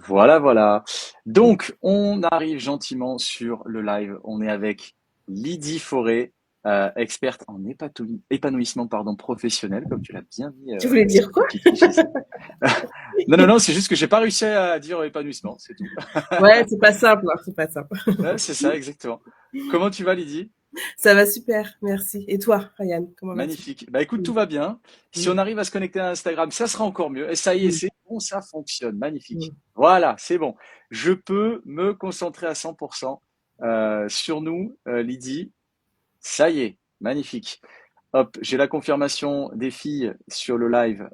Voilà, voilà. Donc, on arrive gentiment sur le live. On est avec Lydie Forêt, experte en épanouissement pardon, professionnel, comme tu l'as bien dit, Tu voulais sans dire quoi? petit ici. Non, non, non, c'est juste que j'ai pas réussi à dire épanouissement, c'est tout. Ouais, c'est pas simple, hein, c'est pas simple. Ouais, c'est ça, exactement. Comment tu vas, Lydie? Ça va super, merci. Et toi, Ryan, comment vas-tu? Magnifique. Bah écoute, Mm, tout va bien. Si on mm, arrive à se connecter à Instagram, ça sera encore mieux. Et ça y est, mm, c'est bon, ça fonctionne. Magnifique. mm. Voilà, c'est bon. Je peux me concentrer à 100% sur nous, Lydie. Ça y est, magnifique. Hop, j'ai la confirmation des filles sur le live,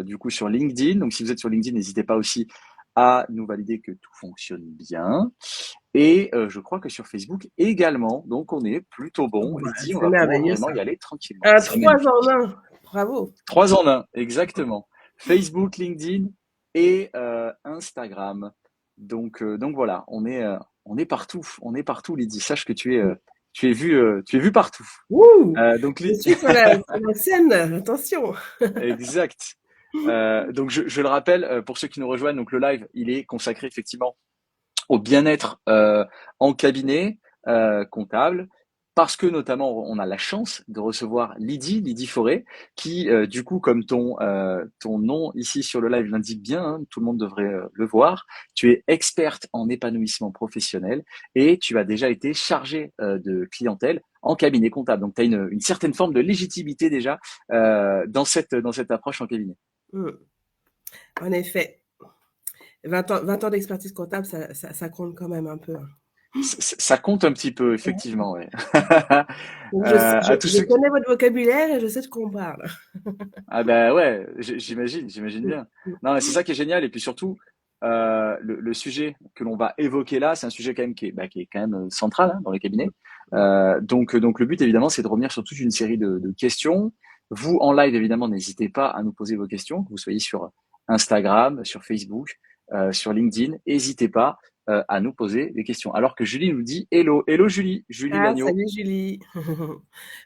du coup sur LinkedIn. Donc si vous êtes sur LinkedIn, n'hésitez pas aussi à nous valider que tout fonctionne bien. Et je crois que sur Facebook également. Donc on est plutôt bon. Bah, Lydie, on c'est va pouvoir merveilleux vraiment ça. y aller tranquillement. C'est Trois en magnifique. un. Bravo. Trois en un, exactement. Facebook, LinkedIn et Instagram. Donc voilà, on est partout, on est partout, Lydie. Sache que tu es vu partout. Ouh, Donc, je suis sur la scène, attention. exact. Donc je le rappelle pour ceux qui nous rejoignent, donc le live, il est consacré effectivement au bien-être en cabinet comptable, parce que notamment on a la chance de recevoir Lydie Forêt, qui du coup, comme ton nom ici sur le live l'indique bien, hein, tout le monde devrait le voir, tu es experte en épanouissement professionnel et tu as déjà été chargée de clientèle en cabinet comptable. Donc tu as une certaine forme de légitimité déjà dans cette approche en cabinet. Mm. En effet, 20 ans d'expertise comptable, ça compte quand même un peu, hein. Ça compte un petit peu, effectivement, ouais. Donc À tous je ceux qui... connais votre vocabulaire et je sais de quoi on parle. Ah ben ouais, j'imagine Mm, bien. mm. Non, mais c'est ça qui est génial. Et puis surtout, le sujet que l'on va évoquer là, c'est un sujet quand même qui est quand même central hein, dans les cabinets. Donc le but évidemment, c'est de revenir sur toute une série de questions. Vous en live évidemment, n'hésitez pas à nous poser vos questions, que vous soyez sur Instagram, sur Facebook, sur LinkedIn, n'hésitez pas à nous poser des questions. Alors que Julie nous dit hello, hello Julie, Julie Ah, Lagneau, salut Julie.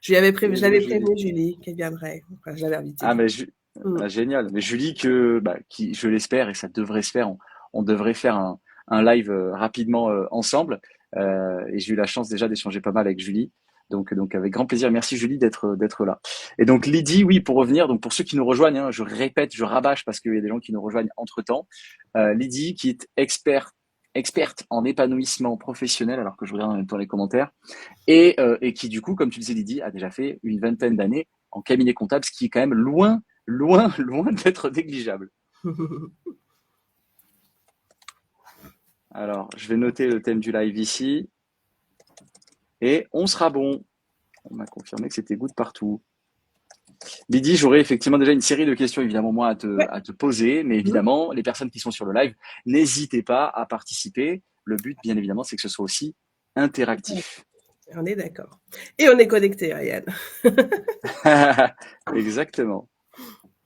Je hello l'avais Julie. prévenu Julie qu'elle viendrait. Enfin, je l'avais Ah, invitée. mais Mm. génial. Mais Julie, qui, je l'espère, et ça devrait se faire, on devrait faire un live rapidement ensemble. Et j'ai eu la chance déjà d'échanger pas mal avec Julie. Donc avec grand plaisir. Merci Julie d'être là. Et donc Lydie, oui, pour revenir, donc pour ceux qui nous rejoignent, hein, je répète, je rabâche parce qu'il y a des gens qui nous rejoignent entre-temps. Lydie, qui est experte en épanouissement professionnel, alors que je regarde en même temps les commentaires, et qui du coup, comme tu disais Lydie, a déjà fait une vingtaine d'années en cabinet comptable, ce qui est quand même loin, loin, loin d'être négligeable. Alors, je vais noter le thème du live ici, et on sera bon. On m'a confirmé que c'était good partout. Lydie, j'aurais effectivement déjà une série de questions, évidemment, moi, Ouais. à te poser, mais Mhm. évidemment, les personnes qui sont sur le live, n'hésitez pas à participer. Le but, bien évidemment, c'est que ce soit aussi interactif. On est d'accord. Et on est connecté, Ryan. Exactement.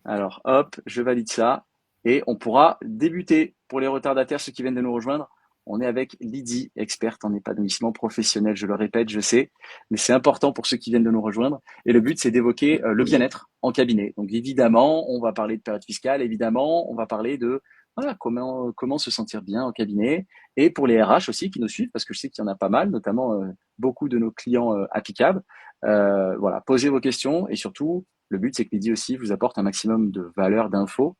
Alors, hop, je valide ça. Et on pourra débuter. Pour les retardataires, ceux qui viennent de nous rejoindre, on est avec Lydie, experte en épanouissement professionnel. Je le répète, je sais, mais c'est important pour ceux qui viennent de nous rejoindre. Et le but, c'est d'évoquer le bien-être en cabinet. Donc, évidemment, on va parler de période fiscale. Évidemment, on va parler de voilà, comment se sentir bien en cabinet. Et pour les RH aussi qui nous suivent, parce que je sais qu'il y en a pas mal, notamment beaucoup de nos clients applicables. Voilà, posez vos questions et surtout, le but, c'est que Lydie aussi vous apporte un maximum de valeur, d'infos.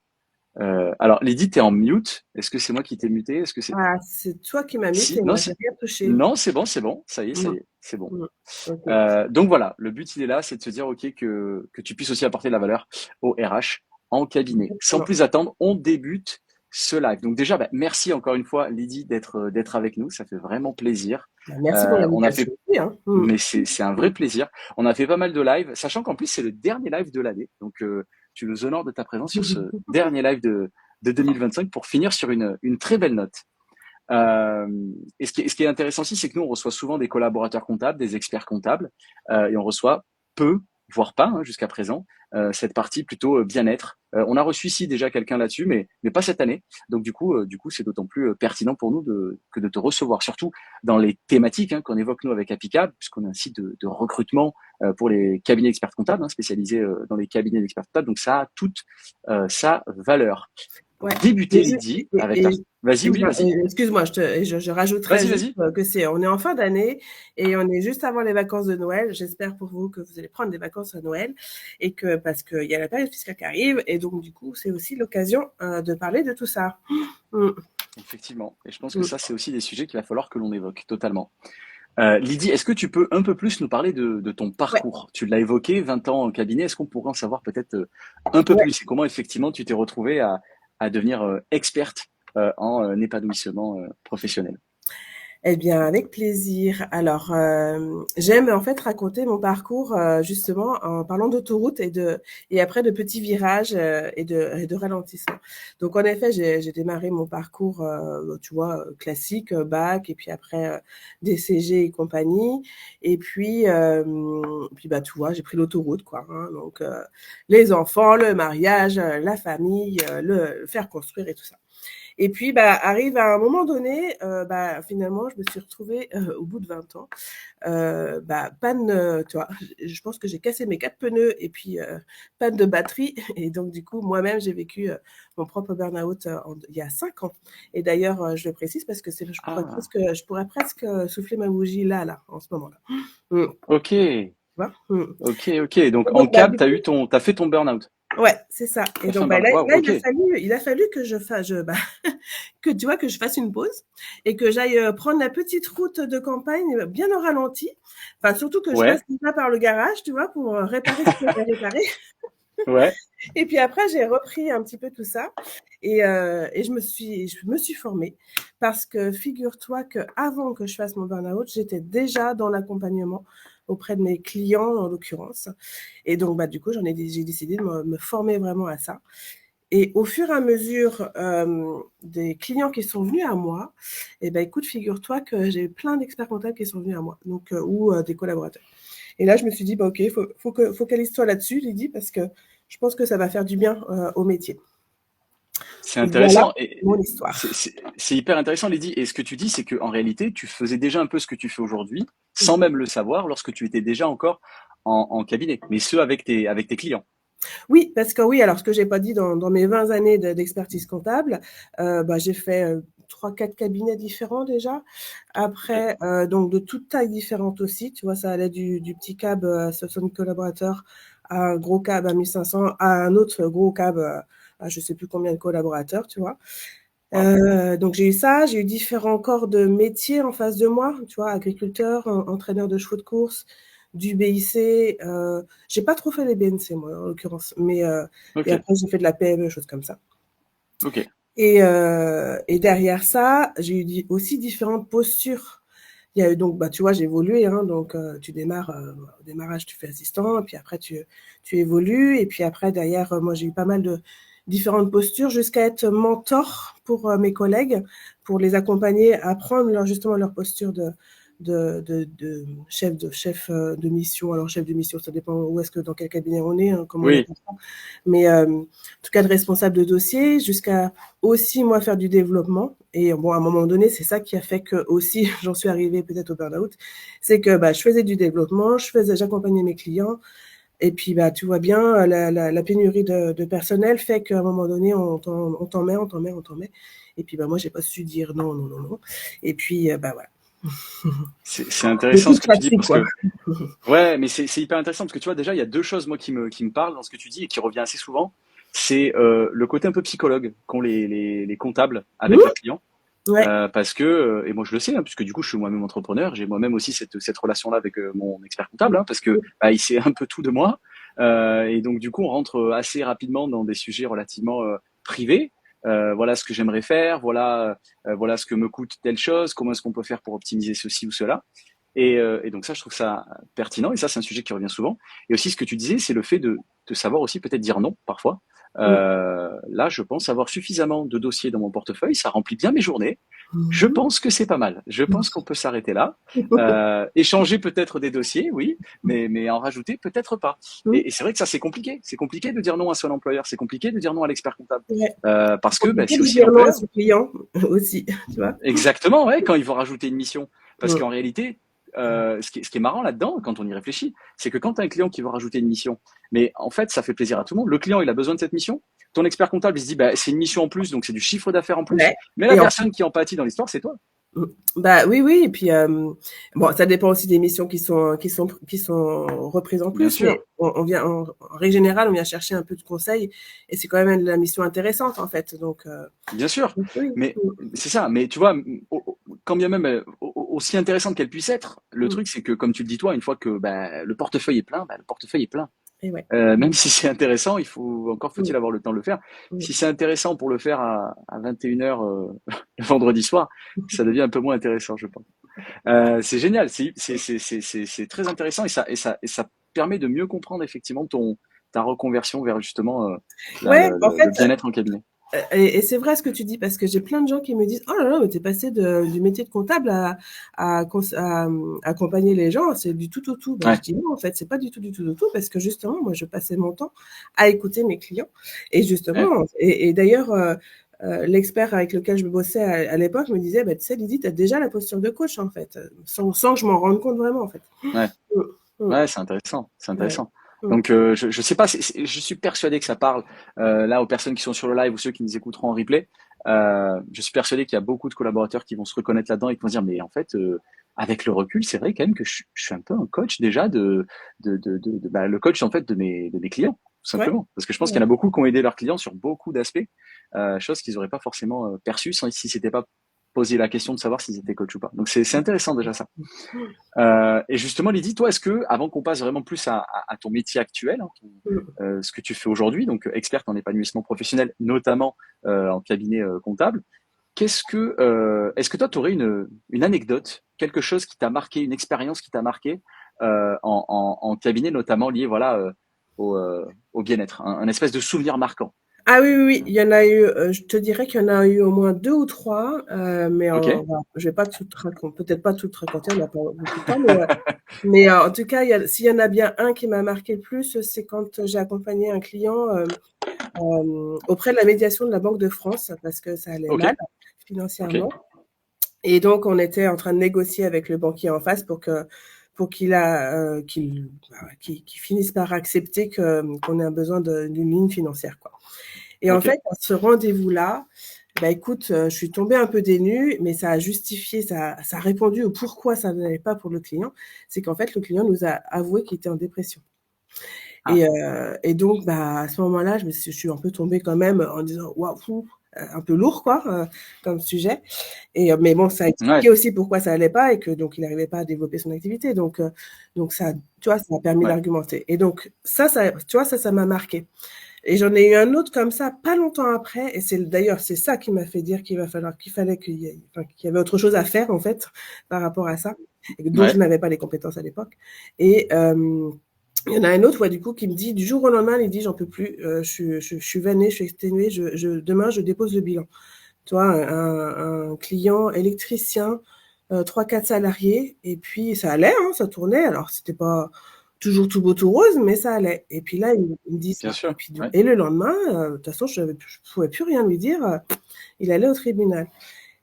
Alors, Lydie, t'es en mute. Est-ce que c'est moi qui t'ai muté? Est-ce que c'est... Ah, c'est toi qui m'as Si, muté, non, moi, j'ai rien touché. non, c'est bon. Ça Mm, y est, c'est bon. mm. Ok. Donc voilà, le but, il est là, c'est de se dire, OK, que tu puisses aussi apporter de la valeur au RH en cabinet. Sans Exactement. plus attendre, on débute ce live. Donc déjà, bah, merci encore une fois, Lydie, d'être avec nous. Ça fait vraiment plaisir. Bah, merci pour On a fait, l'invitation aussi, hein. Mm. mais c'est un vrai plaisir. On a fait pas mal de lives, sachant qu'en plus, c'est le dernier live de l'année. Donc, tu nous honores de ta présence sur ce dernier live de 2025 pour finir sur une très belle note. Euh, et ce qui est intéressant aussi, c'est que nous, on reçoit souvent des collaborateurs comptables, des experts comptables, et on reçoit peu, voire pas, hein, jusqu'à présent, cette partie plutôt bien-être. On a reçu ici déjà quelqu'un là-dessus, mais pas cette année. Donc du coup, c'est d'autant plus pertinent pour nous que de te recevoir, surtout dans les thématiques hein, qu'on évoque nous avec Applicable, puisqu'on a un site de recrutement pour les cabinets experts comptables, hein, spécialisés dans les cabinets d'experts comptables. Donc ça a toute sa valeur. Pour Ouais. débuter, Et, ju- Lydie, et, avec et, ta... Vas-y, oui, vas-y. Excuse-moi, je rajouterais Vas-y, juste vas-y. que on est en fin d'année et on est juste avant les vacances de Noël. J'espère pour vous que vous allez prendre des vacances à Noël et que parce qu'il y a la période fiscale qui arrive et donc du coup c'est aussi l'occasion de parler de tout ça. Mm, Effectivement. Et je pense que mm. ça, c'est aussi des sujets qu'il va falloir que l'on évoque totalement. Lydie, est-ce que tu peux un peu plus nous parler de ton Ouais, parcours? Tu l'as évoqué, 20 ans en cabinet. Est-ce qu'on pourrait en savoir peut-être un peu ouais. plus? Et comment effectivement tu t'es retrouvée à devenir experte en épanouissement professionnel? Eh bien, avec plaisir. Alors, j'aime en fait raconter mon parcours justement en parlant d'autoroute et après de petits virages et de ralentissement. Donc, en effet, j'ai démarré mon parcours, tu vois, classique, bac, et puis après DCG et compagnie. Et puis bah, tu vois, j'ai pris l'autoroute, quoi. Hein. Donc, les enfants, le mariage, la famille, le faire construire et tout ça. Et puis, bah, arrive à un moment donné, bah, finalement, je me suis retrouvée au bout de 20 ans, bah, panne, tu vois, je pense que j'ai cassé mes quatre pneus et puis panne de batterie. Et donc, du coup, moi-même, j'ai vécu mon propre burn-out il y a 5 ans. Et d'ailleurs, je le précise parce que Ah, je pourrais presque souffler ma bougie là, en ce moment-là. Tu ok, vois. Mm. ok. Donc Et en donc, bah, cab, t'as fait ton burn-out. ouais, c'est ça. Et T'as fait donc, un bah, burn-out. Waouh, là, ok. il a fallu que je fasse, bah, que tu vois, que je fasse une pause et que j'aille prendre la petite route de campagne bien au ralenti. Enfin, surtout que je passe Ouais, pas par le garage, tu vois, pour réparer ce qu'il y a à réparer. ouais. Et puis après, j'ai repris un petit peu tout ça et je me suis formée parce que figure-toi que avant que je fasse mon burn-out, j'étais déjà dans l'accompagnement auprès de mes clients, en l'occurrence. Et donc, bah, du coup, j'ai décidé de me former vraiment à ça. Et au fur et à mesure des clients qui sont venus à moi, eh ben, écoute, figure-toi que j'ai plein d'experts comptables qui sont venus à moi, donc, ou des collaborateurs. Et là, je me suis dit, bah, ok, focalise-toi là-dessus, Lydie, parce que je pense que ça va faire du bien au métier. C'est Voilà intéressant et mon histoire. c'est hyper intéressant, Lydie. Et ce que tu dis, c'est qu'en réalité, tu faisais déjà un peu ce que tu fais aujourd'hui, sans Mhm. même le savoir, lorsque tu étais déjà encore en cabinet, mais ce avec tes clients. Oui, parce que oui, alors ce que j'ai pas dit dans mes 20 années d'expertise comptable, bah, j'ai fait 3-4 cabinets différents déjà. Ok. Après, donc de toute taille différente aussi, tu vois, ça allait du petit cab à 60 collaborateurs à un gros cab à 1500, à un autre gros cab à je sais plus combien de collaborateurs, tu vois. Waouh. Donc j'ai eu ça, j'ai eu différents corps de métiers en face de moi, tu vois, agriculteur, entraîneur de chevaux de course, du BIC. J'ai pas trop fait les BNC moi en l'occurrence, mais et Ok. après j'ai fait de la PME, choses comme ça. Ok. Et derrière ça, j'ai eu aussi différentes postures. Il y a eu donc, bah, tu vois, j'ai évolué, hein, donc tu démarres, au démarrage, tu fais assistant, et puis après, tu évolues, et puis après, derrière, moi, j'ai eu pas mal de différentes postures jusqu'à être mentor pour mes collègues, pour les accompagner à prendre justement leur posture de chef de mission. Alors, chef de mission, ça dépend où est-ce que, dans quel cabinet on est, hein, comment on Oui. appelle ça. Mais en tout cas, de responsable de dossier, jusqu'à aussi, moi, faire du développement. Et bon, à un moment donné, c'est ça qui a fait que aussi, j'en suis arrivée peut-être au burn-out. C'est que bah, je faisais du développement, j'accompagnais mes clients. Et puis, bah, tu vois bien, la pénurie de personnel fait qu'à un moment donné, on t'en met, on t'en met, on t'en met. Et puis, bah, moi, j'ai pas su dire non, non, non, non. Et puis, bah, voilà. C'est Le intéressant coup ce de que tu dis pratique, parce quoi. que ouais, mais c'est hyper intéressant parce que tu vois déjà il y a deux choses moi qui me parlent dans ce que tu dis et qui revient assez souvent. C'est le côté un peu psychologue qu'ont les comptables avec Mmh, leurs clients. ouais. Parce que, et moi je le sais, hein, puisque du coup je suis moi-même entrepreneur, j'ai moi-même aussi cette relation-là avec mon expert comptable, hein, parce que bah, il sait un peu tout de moi. Et donc du coup on rentre assez rapidement dans des sujets relativement privés. Voilà ce que j'aimerais faire, voilà ce que me coûte telle chose, comment est-ce qu'on peut faire pour optimiser ceci ou cela. Et donc ça, je trouve ça pertinent, et ça c'est un sujet qui revient souvent. Et aussi ce que tu disais, c'est le fait de savoir aussi peut-être dire non parfois. Mmh. Là, je pense avoir suffisamment de dossiers dans mon portefeuille, ça remplit bien mes journées. Je Mmh. pense que c'est pas mal. Je pense qu'on peut s'arrêter là. Échanger peut-être des dossiers, oui, mais en rajouter peut-être pas. Mmh. Et c'est vrai que ça c'est compliqué. C'est compliqué de dire non à son employeur. C'est compliqué de dire non à l'expert comptable. Ouais. Parce que ben, Compliqué c'est de aussi dire non à l'employeur. son client aussi, tu vois. Exactement, ouais, quand ils vont rajouter une mission. Parce Mm. qu'en réalité, ce qui est marrant là-dedans, quand on y réfléchit, c'est que quand tu as un client qui veut rajouter une mission, mais en fait, ça fait plaisir à tout le monde. Le client, il a besoin de cette mission. ton expert comptable, il se dit, bah, c'est une mission en plus, donc c'est du chiffre d'affaires en plus. Ouais. Mais la Et en personne qui en pâtit dans l'histoire, c'est toi. Mmh. Bah, oui, oui et puis, bon, ça dépend aussi des missions qui sont reprises en Bien plus, mais sûr, on vient en règle générale, on vient chercher un peu de conseils et c'est quand même de la mission intéressante, en fait, bien sûr. donc oui. Mais Mmh. c'est ça. Mais tu vois, quand bien même aussi intéressante qu'elle puisse être, le Mmh. truc, c'est que, comme tu le dis toi, une fois que bah, le portefeuille est plein, bah, le portefeuille est plein. Et ouais. Même si c'est intéressant, encore Mmh. faut-il avoir le temps de le faire. Mmh. Si c'est intéressant pour le faire à 21h le vendredi soir, ça devient un peu moins intéressant, je pense. C'est génial, c'est très intéressant et ça permet de mieux comprendre effectivement ta reconversion vers justement Ouais, en fait, le bien-être en cabinet. et c'est vrai ce que tu dis parce que j'ai plein de gens qui me disent: «Oh là là, mais tu es passé du métier de comptable à accompagner les gens, c'est du tout au tout». Ben, je Ouais, dis: «Non, en fait, c'est pas du tout, du tout au tout» parce que justement, moi, je passais mon temps à écouter mes clients et ouais. justement et d'ailleurs, l'expert avec lequel je bossais à l'époque me disait: «Bah, tu sais Lydie, tu as déjà la posture de coach, en fait», sans que je m'en rende compte vraiment, en fait. Ouais. Mmh. Mmh. Ouais, c'est intéressant, c'est Ouais. intéressant. Mmh. Donc, je sais pas, je suis persuadé que ça parle là aux personnes qui sont sur le live ou ceux qui nous écouteront en replay. Je suis persuadé qu'il y a beaucoup de collaborateurs qui vont se reconnaître là-dedans et qui vont se dire, mais en fait, avec le recul, c'est vrai quand même que je suis un peu un coach déjà bah, le coach en fait de mes clients, tout Ouais. simplement. Parce que je pense qu'il y Ouais. en a beaucoup qui ont aidé leurs clients sur beaucoup d'aspects, choses qu'ils n'auraient pas forcément perçues si c'était pas posé la question de savoir s'ils étaient coach ou pas. Donc c'est intéressant déjà ça. Mmh. Et justement, Lydie, toi, est-ce que, avant qu'on passe vraiment plus à ton métier actuel, hein, Mmh. ce que tu fais aujourd'hui, donc experte en épanouissement professionnel, notamment en cabinet comptable, est-ce que toi, tu aurais une anecdote, quelque chose qui t'a marqué, une expérience qui t'a marqué en cabinet, notamment lié voilà, au bien-être, un espèce de souvenir marquant? Ah oui, oui, oui, il y en a eu, je te dirais qu'il y en a eu au moins 2 ou 3, mais Ok. voilà, je vais pas tout te racon peut-être pas tout te raconter, on n'a pas beaucoup de temps, mais en tout cas, s'il y en a bien un qui m'a marqué le plus, c'est quand j'ai accompagné un client, auprès de la médiation de la Banque de France parce que ça allait Ok. mal Ok. financièrement et donc on était en train de négocier avec le banquier en face qu'il finisse par accepter qu'on ait un besoin d'une ligne financière, quoi. Et en Ok. fait, à ce rendez-vous-là, bah, écoute, je suis tombée un peu des nues, mais ça a justifié, ça a répondu au pourquoi ça n'allait pas pour le client. C'est qu'en fait, le client nous a avoué qu'il était en dépression. Ah. Et donc, bah, à ce moment-là, je suis un peu tombée quand même en disant: «Waouh, un peu lourd quoi, comme sujet» mais bon, ça a Ouais. expliqué aussi pourquoi ça allait pas et que donc il n'arrivait pas à développer son activité donc ça, tu vois, ça a permis Ouais. d'argumenter et donc tu vois, ça m'a marquée. Et j'en ai eu un autre comme ça pas longtemps après et c'est ça qui m'a fait dire qu'il fallait qu'il y avait autre chose à faire en fait par rapport à ça et dont je Ouais. n'avais pas les compétences à l'époque et il y en a un autre, ouais, du coup, qui me dit du jour au lendemain, il dit: «J'en peux plus, je suis vannée, je suis exténuée, demain, je dépose le bilan». Tu vois? Un client électricien, 3-4 salariés et puis ça allait, hein, ça tournait. Alors c'était pas toujours tout beau tout rose, mais ça allait et puis là, il me dit Bien ça et sûr. puis Ouais. le lendemain, de toute façon, je pouvais plus rien lui dire, il allait au tribunal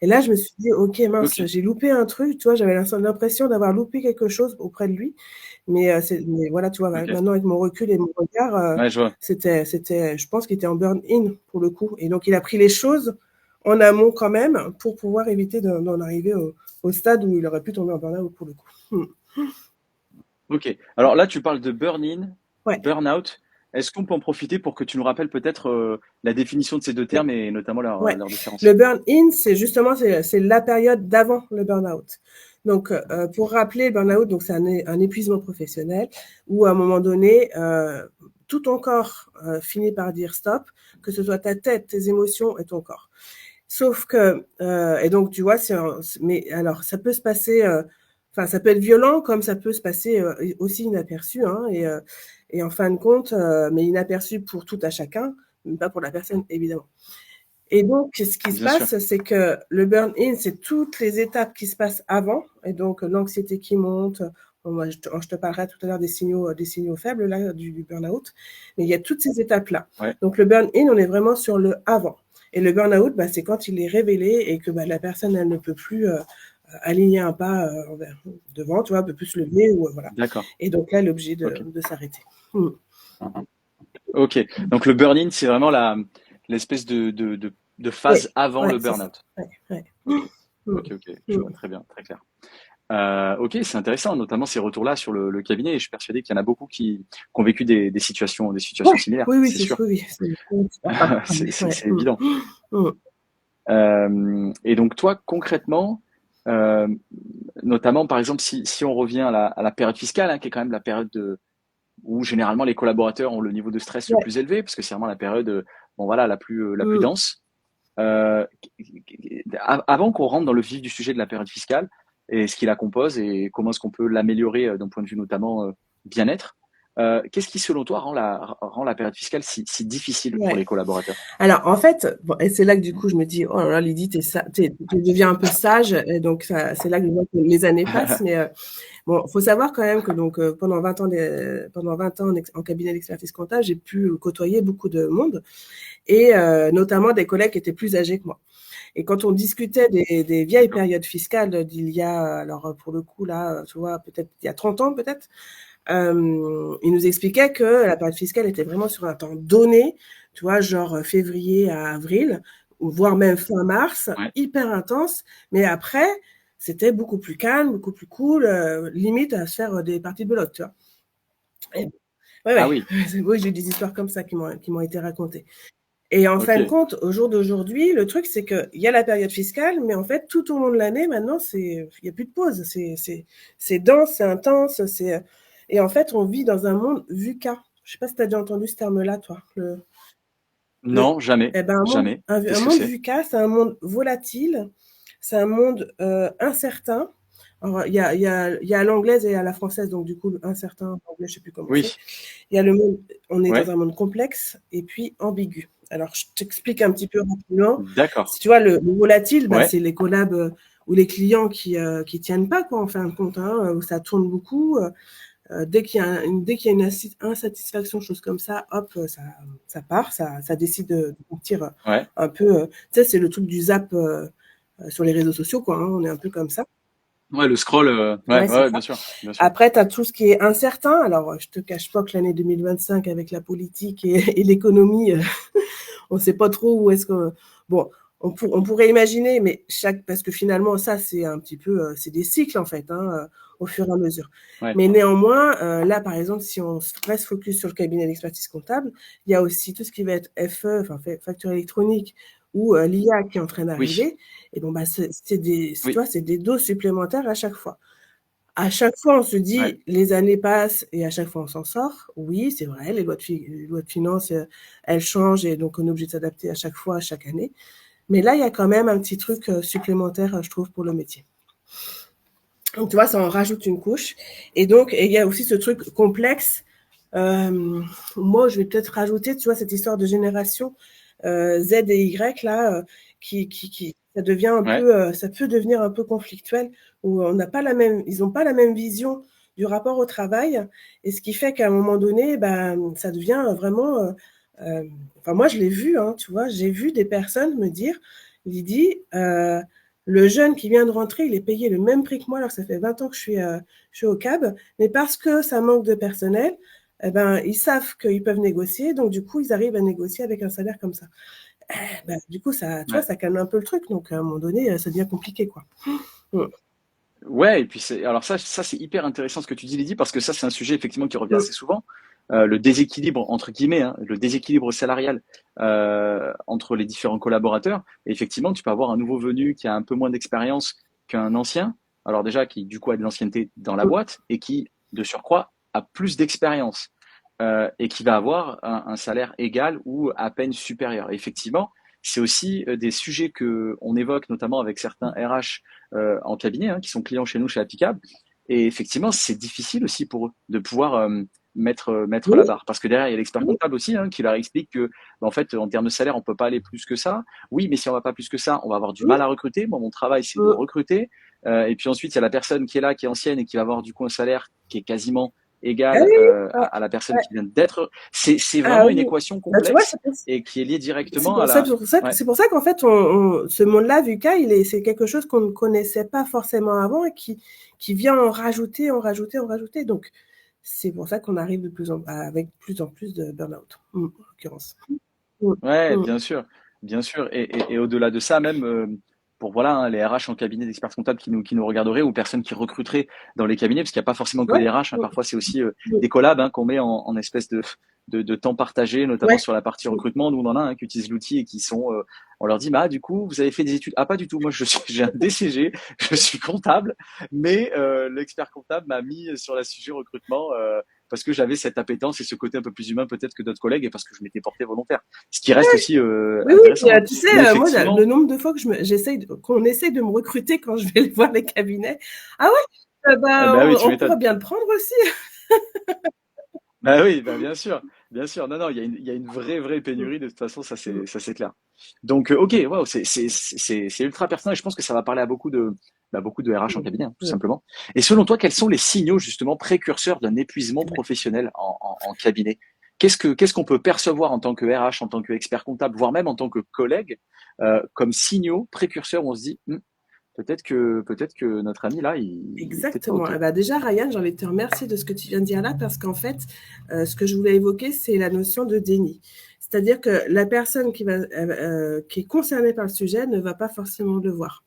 et là, je me suis dit: «OK, mince, Ok. j'ai loupé un truc», tu vois? J'avais l'impression d'avoir loupé quelque chose auprès de lui, mais voilà, tu vois? Ok. Maintenant avec mon recul et mon regard, Ouais, je vois. je pense qu'il était en burn-in pour le coup et donc il a pris les choses en amont quand même pour pouvoir éviter d'en arriver au stade où il aurait pu tomber en burn-out pour le coup. Mmh. Ok. Alors là, tu parles de burn-in, Ouais. burn-out. Est-ce qu'on peut en profiter pour que tu nous rappelles peut-être la définition de ces deux termes et notamment Ouais, leur le différence? burn-in, c'est la période d'avant le burn-out. Donc, pour rappeler, le burn-out, donc c'est un épuisement professionnel où à un moment donné, tout ton corps finit par dire stop, que ce soit ta tête, tes émotions et ton corps. Sauf que, et donc tu vois, mais alors ça peut se passer, enfin ça peut être violent comme ça peut se passer aussi inaperçu, hein, et en fin de compte, mais inaperçu pour tout à chacun, mais pas pour la personne évidemment. Et donc, ce qui se Bien sûr. passe, c'est que le burn-in, c'est toutes les étapes qui se passent avant, et donc l'anxiété qui monte. Bon, moi, je te parlerai tout à l'heure des signaux faibles là, du burn-out, mais il y a toutes ces étapes-là. Ouais. Donc le burn-in, on est vraiment sur le avant. Et le burn-out, bah, c'est quand il est révélé et que bah, la personne, elle ne peut plus aligner un pas devant, tu vois, elle peut plus se lever ou voilà. D'accord. Et donc là, elle est obligée Ok. de s'arrêter. Mmh. Ok. Donc le burn-in, c'est vraiment l'espèce de Ouais, phase avant ouais, le c'est ça. burn-out. Ouais, ouais. Ok. Mm, Ok, ok. Je vois mm. très bien, très clair. Ok, c'est intéressant, notamment ces retours-là sur le cabinet. Et je suis persuadé qu'il y en a beaucoup qui ont vécu des situations Ouais, similaires, oui, oui, c'est c'est sûr. oui, oui, c'est super partagé, ouais. C'est évident. Mm. Et donc toi, concrètement, euh, notamment par exemple, si on revient à la période fiscale, hein, qui est quand même la période où généralement les collaborateurs ont le niveau de stress le Ouais. plus élevé, parce que c'est vraiment la période, bon voilà, la plus Mm. dense. Euh, Avant qu'on rentre dans le vif du sujet de la période fiscale et ce qui la compose et comment est-ce qu'on peut l'améliorer d'un point de vue notamment bien-être, qu'est-ce qui selon toi rend la période fiscale si difficile pour Ouais. les collaborateurs? Alors, en fait, bon, et c'est là que du coup, je me dis, oh là là, Lydie, tu deviens un peu sage, et donc c'est là que je vois que les années passent, mais bon, faut savoir quand même que donc pendant 20 ans en cabinet d'expertise comptable, j'ai pu côtoyer beaucoup de monde et notamment des collègues qui étaient plus âgés que moi. Et quand on discutait des vieilles D'accord. périodes fiscales d'il y a, alors pour le coup là, tu vois, peut-être il y a 30 ans peut-être, il nous expliquait que la période fiscale était vraiment sur un temps donné, tu vois, genre février à avril, ou voire même fin mars, Ouais. hyper intense. Mais après, c'était beaucoup plus calme, beaucoup plus cool, limite à se faire des parties de belote, tu vois. Et, ouais, Ah ouais. oui, Oui, j'ai des histoires comme ça qui m'ont été racontées. Et en fin de ok. compte, au jour d'aujourd'hui, le truc, c'est qu'il y a la période fiscale, mais en fait, tout au long de l'année, maintenant, il n'y a plus de pause. C'est dense, c'est intense, et en fait, on vit dans un monde VUCA. Je sais pas si tu as déjà entendu ce terme-là, toi. Non, jamais, Eh ben, jamais. un Qu'est-ce que monde c'est? VUCA, c'est un monde volatile, c'est un monde incertain. Alors, il y a à l'anglaise et à la française, donc du coup, incertain, en anglais, je sais plus comment c'est. Oui, Il y a le monde, on est dans ouais, un monde complexe et puis ambigu. Alors, je t'explique un petit peu rapidement. d'accord. Si tu vois, le volatile, bah, Ouais, c'est les collabs ou les clients qui tiennent pas, quoi, en fin de compte, hein, où ça tourne beaucoup. Dès qu'il y a une insatisfaction, chose comme ça, hop, ça part, ça décide de partir ouais. un peu. Tu sais, c'est le truc du zap sur les réseaux sociaux, quoi. Hein, on est un peu comme ça. Ouais, le scroll, ouais, Ouais, ouais, c'est ouais, ça. bien sûr, bien sûr. Après, tu as tout ce qui est incertain. Alors, je te cache pas que l'année 2025, avec la politique et l'économie, on ne sait pas trop où est-ce que. Bon, on pourrait imaginer, mais parce que finalement, ça, c'est un petit peu, c'est des cycles en fait, hein, au fur et à mesure. Ouais, Mais néanmoins, là, par exemple, si on reste focus sur le cabinet d'expertise comptable, il y a aussi tout ce qui va être FE, enfin facture électronique, ou l'IA qui est en train oui, d'arriver. Et bon, bah, tu oui, vois, c'est des doses supplémentaires à chaque fois. À chaque fois, on se ouais, dit, les années passent et à chaque fois, on s'en sort. Oui, c'est vrai, les lois de finances, elles changent et donc on est obligé de s'adapter à chaque fois, à chaque année. Mais là, il y a quand même un petit truc supplémentaire, je trouve, pour le métier. Donc, tu vois, ça en rajoute une couche. Et donc, il y a aussi ce truc complexe. Moi, je vais peut-être rajouter, tu vois, cette histoire de génération Z et Y, là, ça devient un ouais. peu, ça peut devenir un peu conflictuel, où on n'a pas la même, ils n'ont pas la même vision du rapport au travail. Et ce qui fait qu'à un moment donné, ben, ça devient vraiment, euh, enfin, moi, je l'ai vu, hein, tu vois, j'ai vu des personnes me dire, Lydie, le jeune qui vient de rentrer, il est payé le même prix que moi, alors ça fait 20 ans que je suis au CAB, mais parce que ça manque de personnel, eh ben, ils savent qu'ils peuvent négocier, donc du coup, ils arrivent à négocier avec un salaire comme ça. Ben, du coup, ça, tu vois, Ouais. ça calme un peu le truc, donc à un moment donné, ça devient compliqué, quoi. Mm, Ouais, et puis alors ça c'est hyper intéressant ce que tu dis, Lydie, parce que ça c'est un sujet effectivement qui revient mm, assez souvent. Le déséquilibre entre guillemets, hein, le déséquilibre salarial entre les différents collaborateurs. Et effectivement, tu peux avoir un nouveau venu qui a un peu moins d'expérience qu'un ancien. Alors déjà qui du coup a de l'ancienneté dans la mm. boîte et qui de surcroît a plus d'expérience et qui va avoir un salaire égal ou à peine supérieur. Et effectivement, c'est aussi des sujets que on évoque notamment avec certains RH en cabinet, hein, qui sont clients chez nous, chez Applicable. Et effectivement, c'est difficile aussi pour eux de pouvoir mettre Oui, la barre. Parce que derrière, il y a l'expert oui, comptable aussi hein, qui leur explique que, bah, en fait, en termes de salaire, on peut pas aller plus que ça. Oui, mais si on va pas plus que ça, on va avoir du oui, mal à recruter. Moi, mon travail, c'est de mm. recruter. Et puis ensuite, il y a la personne qui est là, qui est ancienne et qui va avoir du coup un salaire qui est quasiment Ah égal oui, ouais, à la personne ouais. qui vient d'être. C'est Ah vraiment une oui. équation Bah, tu vois, complexe et qui est liée c'est directement à pour ça, la. Ouais, c'est pour ça qu'en fait, ce monde-là, VUCA, c'est quelque chose qu'on ne connaissait pas forcément avant et qui vient en rajouter, en rajouter, en rajouter. Donc, C'est pour ça qu'on arrive avec plus en plus de burn-out, en l'occurrence. Mm, Ouais, mm. bien sûr. Et au-delà de ça, même pour voilà, hein, les RH en cabinet d'experts comptables qui nous regarderaient ou personnes qui recruteraient dans les cabinets, parce qu'il n'y a pas forcément que Ouais, des RH, hein, mm, parfois c'est aussi mm. des collabs hein, qu'on met en espèce de temps partagé, notamment Ouais. sur la partie Mm. recrutement. Nous, on en a qui utilisent l'outil et qui sont, on leur dit, bah du coup, vous avez fait des études? Ah pas du tout, moi j'ai un DCG, je suis comptable, mais l'expert comptable m'a mis sur la sujet recrutement. Parce que j'avais cette appétence et ce côté un peu plus humain peut-être que d'autres collègues et parce que je m'étais porté volontaire. Ce qui reste aussi Oui, oui, puis, intéressant, hein. tu sais, Mais moi, le effectivement, nombre de fois que qu'on essaye de me recruter quand je vais voir les cabinets. Ah ouais, eh bah, ben oui, tu on pourrait m'étonnes. bien le prendre aussi. Bah oui, bah bien sûr, bien sûr. Non, non, il y a une vraie Mm, pénurie de toute façon, mm, ça c'est clair. Donc, ok, waouh, c'est ultra pertinent et je pense que ça va parler à beaucoup de RH en mm, cabinet, hein, tout mm. simplement. Et selon toi, quels sont les signaux justement précurseurs d'un épuisement professionnel en cabinet? Qu'est-ce qu'on peut percevoir en tant que RH, en tant qu'expert comptable, voire même en tant que collègue, comme signaux précurseurs où on se dit, peut-être que notre ami là, il est peut-être pas Exactement. ok. Eh ben, déjà, Ryan, j'ai envie de te remercier de ce que tu viens de dire là, parce qu'en fait, ce que je voulais évoquer, c'est la notion de déni. C'est-à-dire que la personne qui est concernée par le sujet ne va pas forcément le voir.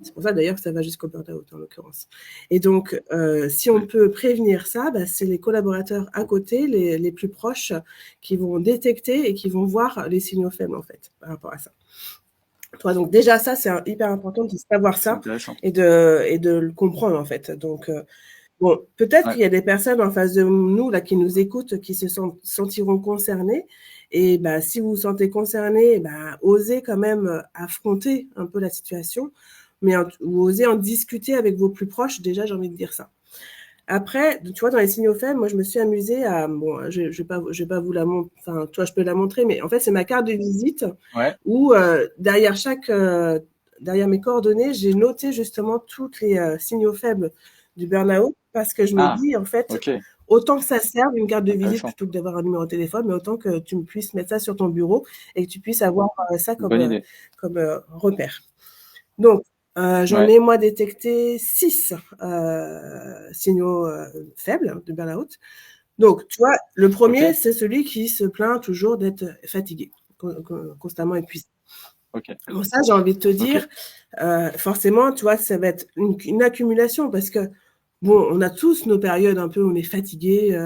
C'est pour ça d'ailleurs que ça va jusqu'au burn-out en l'occurrence. Et donc, si on Ouais. peut prévenir ça, bah, c'est les collaborateurs à côté, les plus proches, qui vont détecter et qui vont voir les signaux faibles en fait par rapport à ça. Toi, donc déjà ça, c'est hyper important de savoir C'est ça intéressant. et de le comprendre en fait. Donc bon, peut-être Ouais. qu'il y a des personnes en face de nous là qui nous écoutent, qui sentiront concernées. Et bah, si vous vous sentez concerné, bah, osez quand même affronter un peu la situation, ou osez en discuter avec vos plus proches. Déjà, j'ai envie de dire ça. Après, tu vois, dans les signaux faibles, moi, je me suis amusée à, bon, je vais pas vous la montrer, enfin, toi, je peux la montrer, mais en fait, c'est ma carte de visite Ouais. où, derrière mes coordonnées, j'ai noté justement toutes les signaux faibles du burn-out parce que je me Ah, dis, en fait, ok. autant que ça serve une carte de visite Intéressant. plutôt que d'avoir un numéro de téléphone, mais autant que tu puisses mettre ça sur ton bureau et que tu puisses avoir ça Bonne idée. comme repère. Donc, j'en Ouais. ai moi détecté 6 signaux faibles de burn-out. Donc, tu vois, le Ok. premier, c'est celui qui se plaint toujours d'être fatigué, constamment épuisé. Ok. Bon, ça, j'ai envie de te Ok. dire, forcément, tu vois, ça va être une accumulation parce que, bon, on a tous nos périodes un peu où on est fatigué,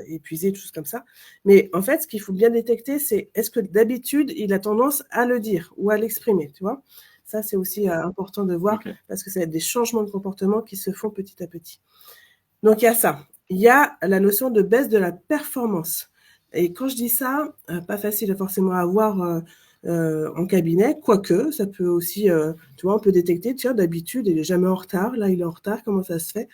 épuisé, tout comme ça. Mais en fait, ce qu'il faut bien détecter, c'est est-ce que d'habitude, il a tendance à le dire ou à l'exprimer, tu vois? Ça, c'est aussi important de voir Ok. parce que ça va être des changements de comportement qui se font petit à petit. Donc, il y a ça. Il y a la notion de baisse de la performance. Et quand je dis ça, pas facile forcément à avoir en cabinet, quoique ça peut aussi, tu vois, on peut détecter, tiens, d'habitude, il est jamais en retard, là, il est en retard, comment ça se fait?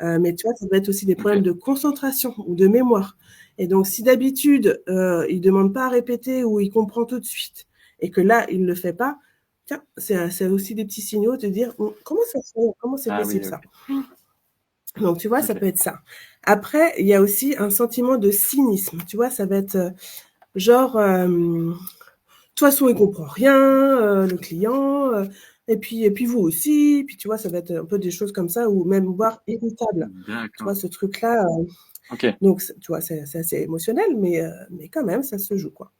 Mais tu vois, ça peut être aussi des problèmes Ok. de concentration ou de mémoire. Et donc, si d'habitude, il demande pas à répéter ou il comprend tout de suite, et que là, il ne le fait pas, tiens, c'est aussi des petits signaux de dire, comment ça se fait? Comment c'est Ah possible oui, ça? ok. Donc, tu vois, ça Ok. peut être ça. Après, il y a aussi un sentiment de cynisme. Tu vois, ça va être genre, de toute façon, il comprend rien, le client, et puis vous aussi. Puis, tu vois, ça va être un peu des choses comme ça, ou même voire irritable. Tu vois, D'accord. ce truc-là. Ok. Donc, tu vois, c'est assez émotionnel, mais quand même, ça se joue, quoi.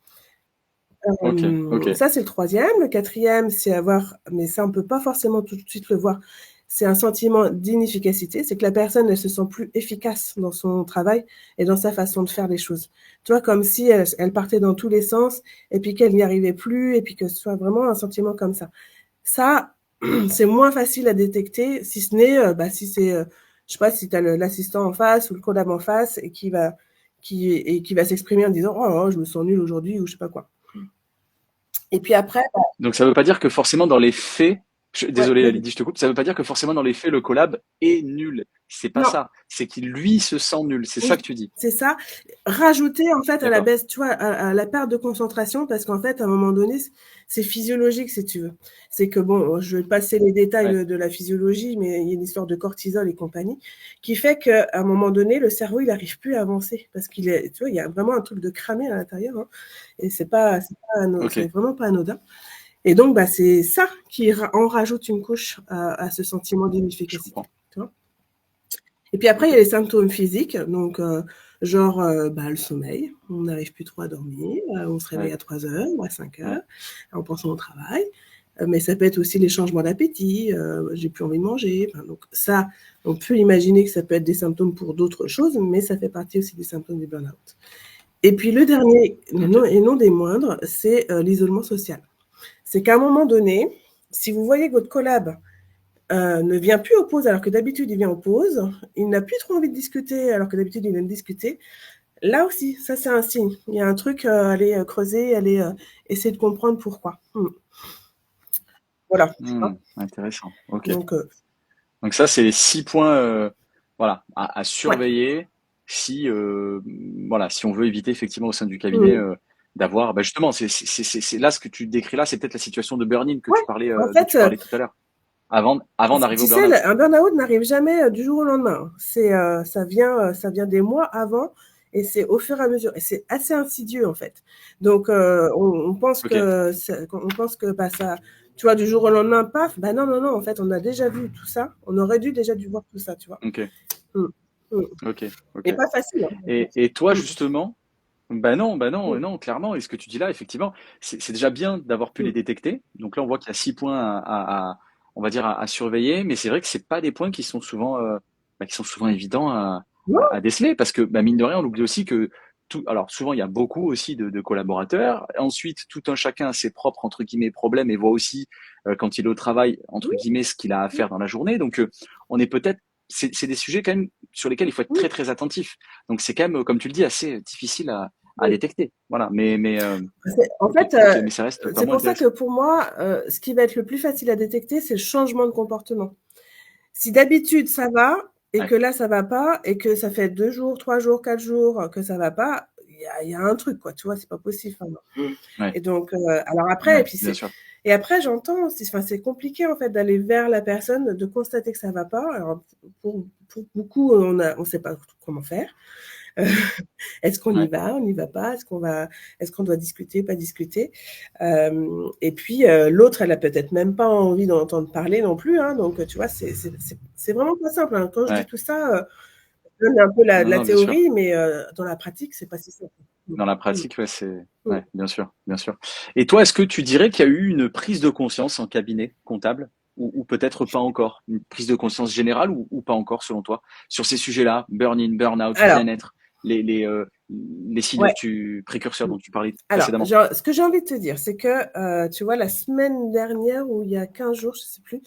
Ok. Ok. Ça, c'est le troisième. Le quatrième, c'est avoir, mais ça, on peut pas forcément tout de suite le voir, c'est un sentiment d'inefficacité. C'est que la personne, elle se sent plus efficace dans son travail et dans sa façon de faire les choses. Tu vois, comme si elle partait dans tous les sens et puis qu'elle n'y arrivait plus et puis que ce soit vraiment un sentiment comme ça. Ça, c'est moins facile à détecter, si ce n'est, bah, si c'est, je sais pas, si tu as l'assistant en face ou le collab en face et qui va s'exprimer en disant, oh, je me sens nul aujourd'hui ou je sais pas quoi. Et puis après, Donc ça veut pas dire que forcément dans les faits, ouais, désolé vas-y. Lydie, je te coupe, ça veut pas dire que forcément dans les faits le collab est nul. C'est pas Non, ça. C'est qu'il lui se sent nul. C'est ça oui, que tu dis. c'est ça. Rajouter en fait à la D'accord. baisse, tu vois, à la perte de concentration, parce qu'en fait, à un moment donné, c'est physiologique, si tu veux. C'est que bon, je vais passer les détails Ouais. de la physiologie, mais il y a une histoire de cortisol et compagnie, qui fait qu'à un moment donné, le cerveau, il n'arrive plus à avancer, parce qu'il est, tu vois, il y a vraiment un truc de cramé à l'intérieur, hein, et Ok. c'est vraiment pas anodin. Et donc, bah, c'est ça qui en rajoute une couche à ce sentiment Je d'inefficacité. comprends. Tu vois. Et puis après, il y a Ok. les symptômes physiques, donc genre le sommeil, on n'arrive plus trop à dormir, on se réveille Ouais. à 3 heures ou à 5 Ouais. heures en pensant au travail. Mais ça peut être aussi les changements d'appétit, j'ai plus envie de manger. Enfin, donc ça, on peut imaginer que ça peut être des symptômes pour d'autres choses, mais ça fait partie aussi des symptômes du burn-out. Et puis le dernier, Ok. et non des moindres, c'est l'isolement social. C'est qu'à un moment donné, si vous voyez que votre collab ne vient plus aux pauses alors que d'habitude il vient aux pauses, il n'a plus trop envie de discuter alors que d'habitude il aime discuter, là aussi, ça c'est un signe. Il y a un truc à aller creuser, aller essayer de comprendre pourquoi. Voilà, tu vois. Intéressant. Ok. Donc, Donc ça, c'est les 6 points, voilà, à ouais. surveiller si, voilà, si on veut éviter effectivement au sein du cabinet Mm. d'avoir, bah justement, c'est là ce que tu décris là, c'est peut-être la situation de burn-in que Ouais, tu parlais, en dont fait, tu parlais tout à l'heure, avant d'arriver tu au sais, burn-out. un burn-out n'arrive jamais du jour au lendemain. Ça vient des mois avant et c'est au fur et à mesure. Et c'est assez insidieux, en fait. Donc, on pense Ok, on pense que bah, ça, tu vois, du jour au lendemain, paf, bah non, non, non, en fait, on a déjà vu tout ça. On aurait dû déjà dû voir tout ça, tu vois. ok, Mm. Mm. ok, ok. Et pas facile, hein. Et toi Mm. justement, bah non, Mm. non, clairement. Et ce que tu dis là, effectivement, c'est déjà bien d'avoir pu les Mm. détecter. Donc là, on voit qu'il y a 6 points on va dire, à surveiller. Mais c'est vrai que c'est pas des points qui sont souvent évidents Non. à déceler parce que, bah, mine de rien, on oublie aussi que alors souvent, il y a beaucoup aussi de collaborateurs. Ensuite, tout un chacun a ses propres, entre guillemets, problèmes et voit aussi, quand il est au travail, entre Oui, guillemets, ce qu'il a à oui, faire dans la journée. Donc, on est peut-être, c'est des sujets quand même sur lesquels il faut être oui. très, très attentif. Donc, c'est quand même, comme tu le dis, assez difficile à Oui. détecter. Voilà. En Ok, fait, ok, mais ça reste c'est vraiment pour ça que intéressant. pour moi, ce qui va être le plus facile à détecter, c'est le changement de comportement. Si d'habitude ça va et Ouais, que là ça va pas et que ça fait 2 jours, 3 jours, 4 jours que ça va pas, il y a un truc quoi, tu vois? C'est pas possible, enfin, non. ouais, Et donc alors après ouais, bien sûr. et après j'entends, c'est compliqué en fait d'aller vers la personne, de constater que ça va pas. Alors pour beaucoup, on sait pas comment faire. Est-ce qu'on y Ouais, va, on n'y va pas, est-ce qu'on doit discuter, pas discuter. Et puis l'autre, elle a peut-être même pas envie d'en entendre parler non plus, hein, donc tu vois, c'est vraiment pas simple, hein. Quand je dis ouais. tout ça, je donne un peu Non, la non, bien sûr. théorie, mais dans la pratique, c'est pas si simple. Dans la Mm, pratique, ouais, mm. ouais, bien sûr, bien sûr. Et toi, est-ce que tu dirais qu'il y a eu une prise de conscience en cabinet comptable ou peut-être pas encore? Une prise de conscience générale ou pas encore, selon toi, sur ces sujets-là, burn-in, burn-out, Alors, bien-être, les signes ouais. précurseurs dont tu parlais Alors, précédemment? ce que j'ai envie de te dire, c'est que, tu vois, la semaine dernière ou il y a 15 jours, je sais plus,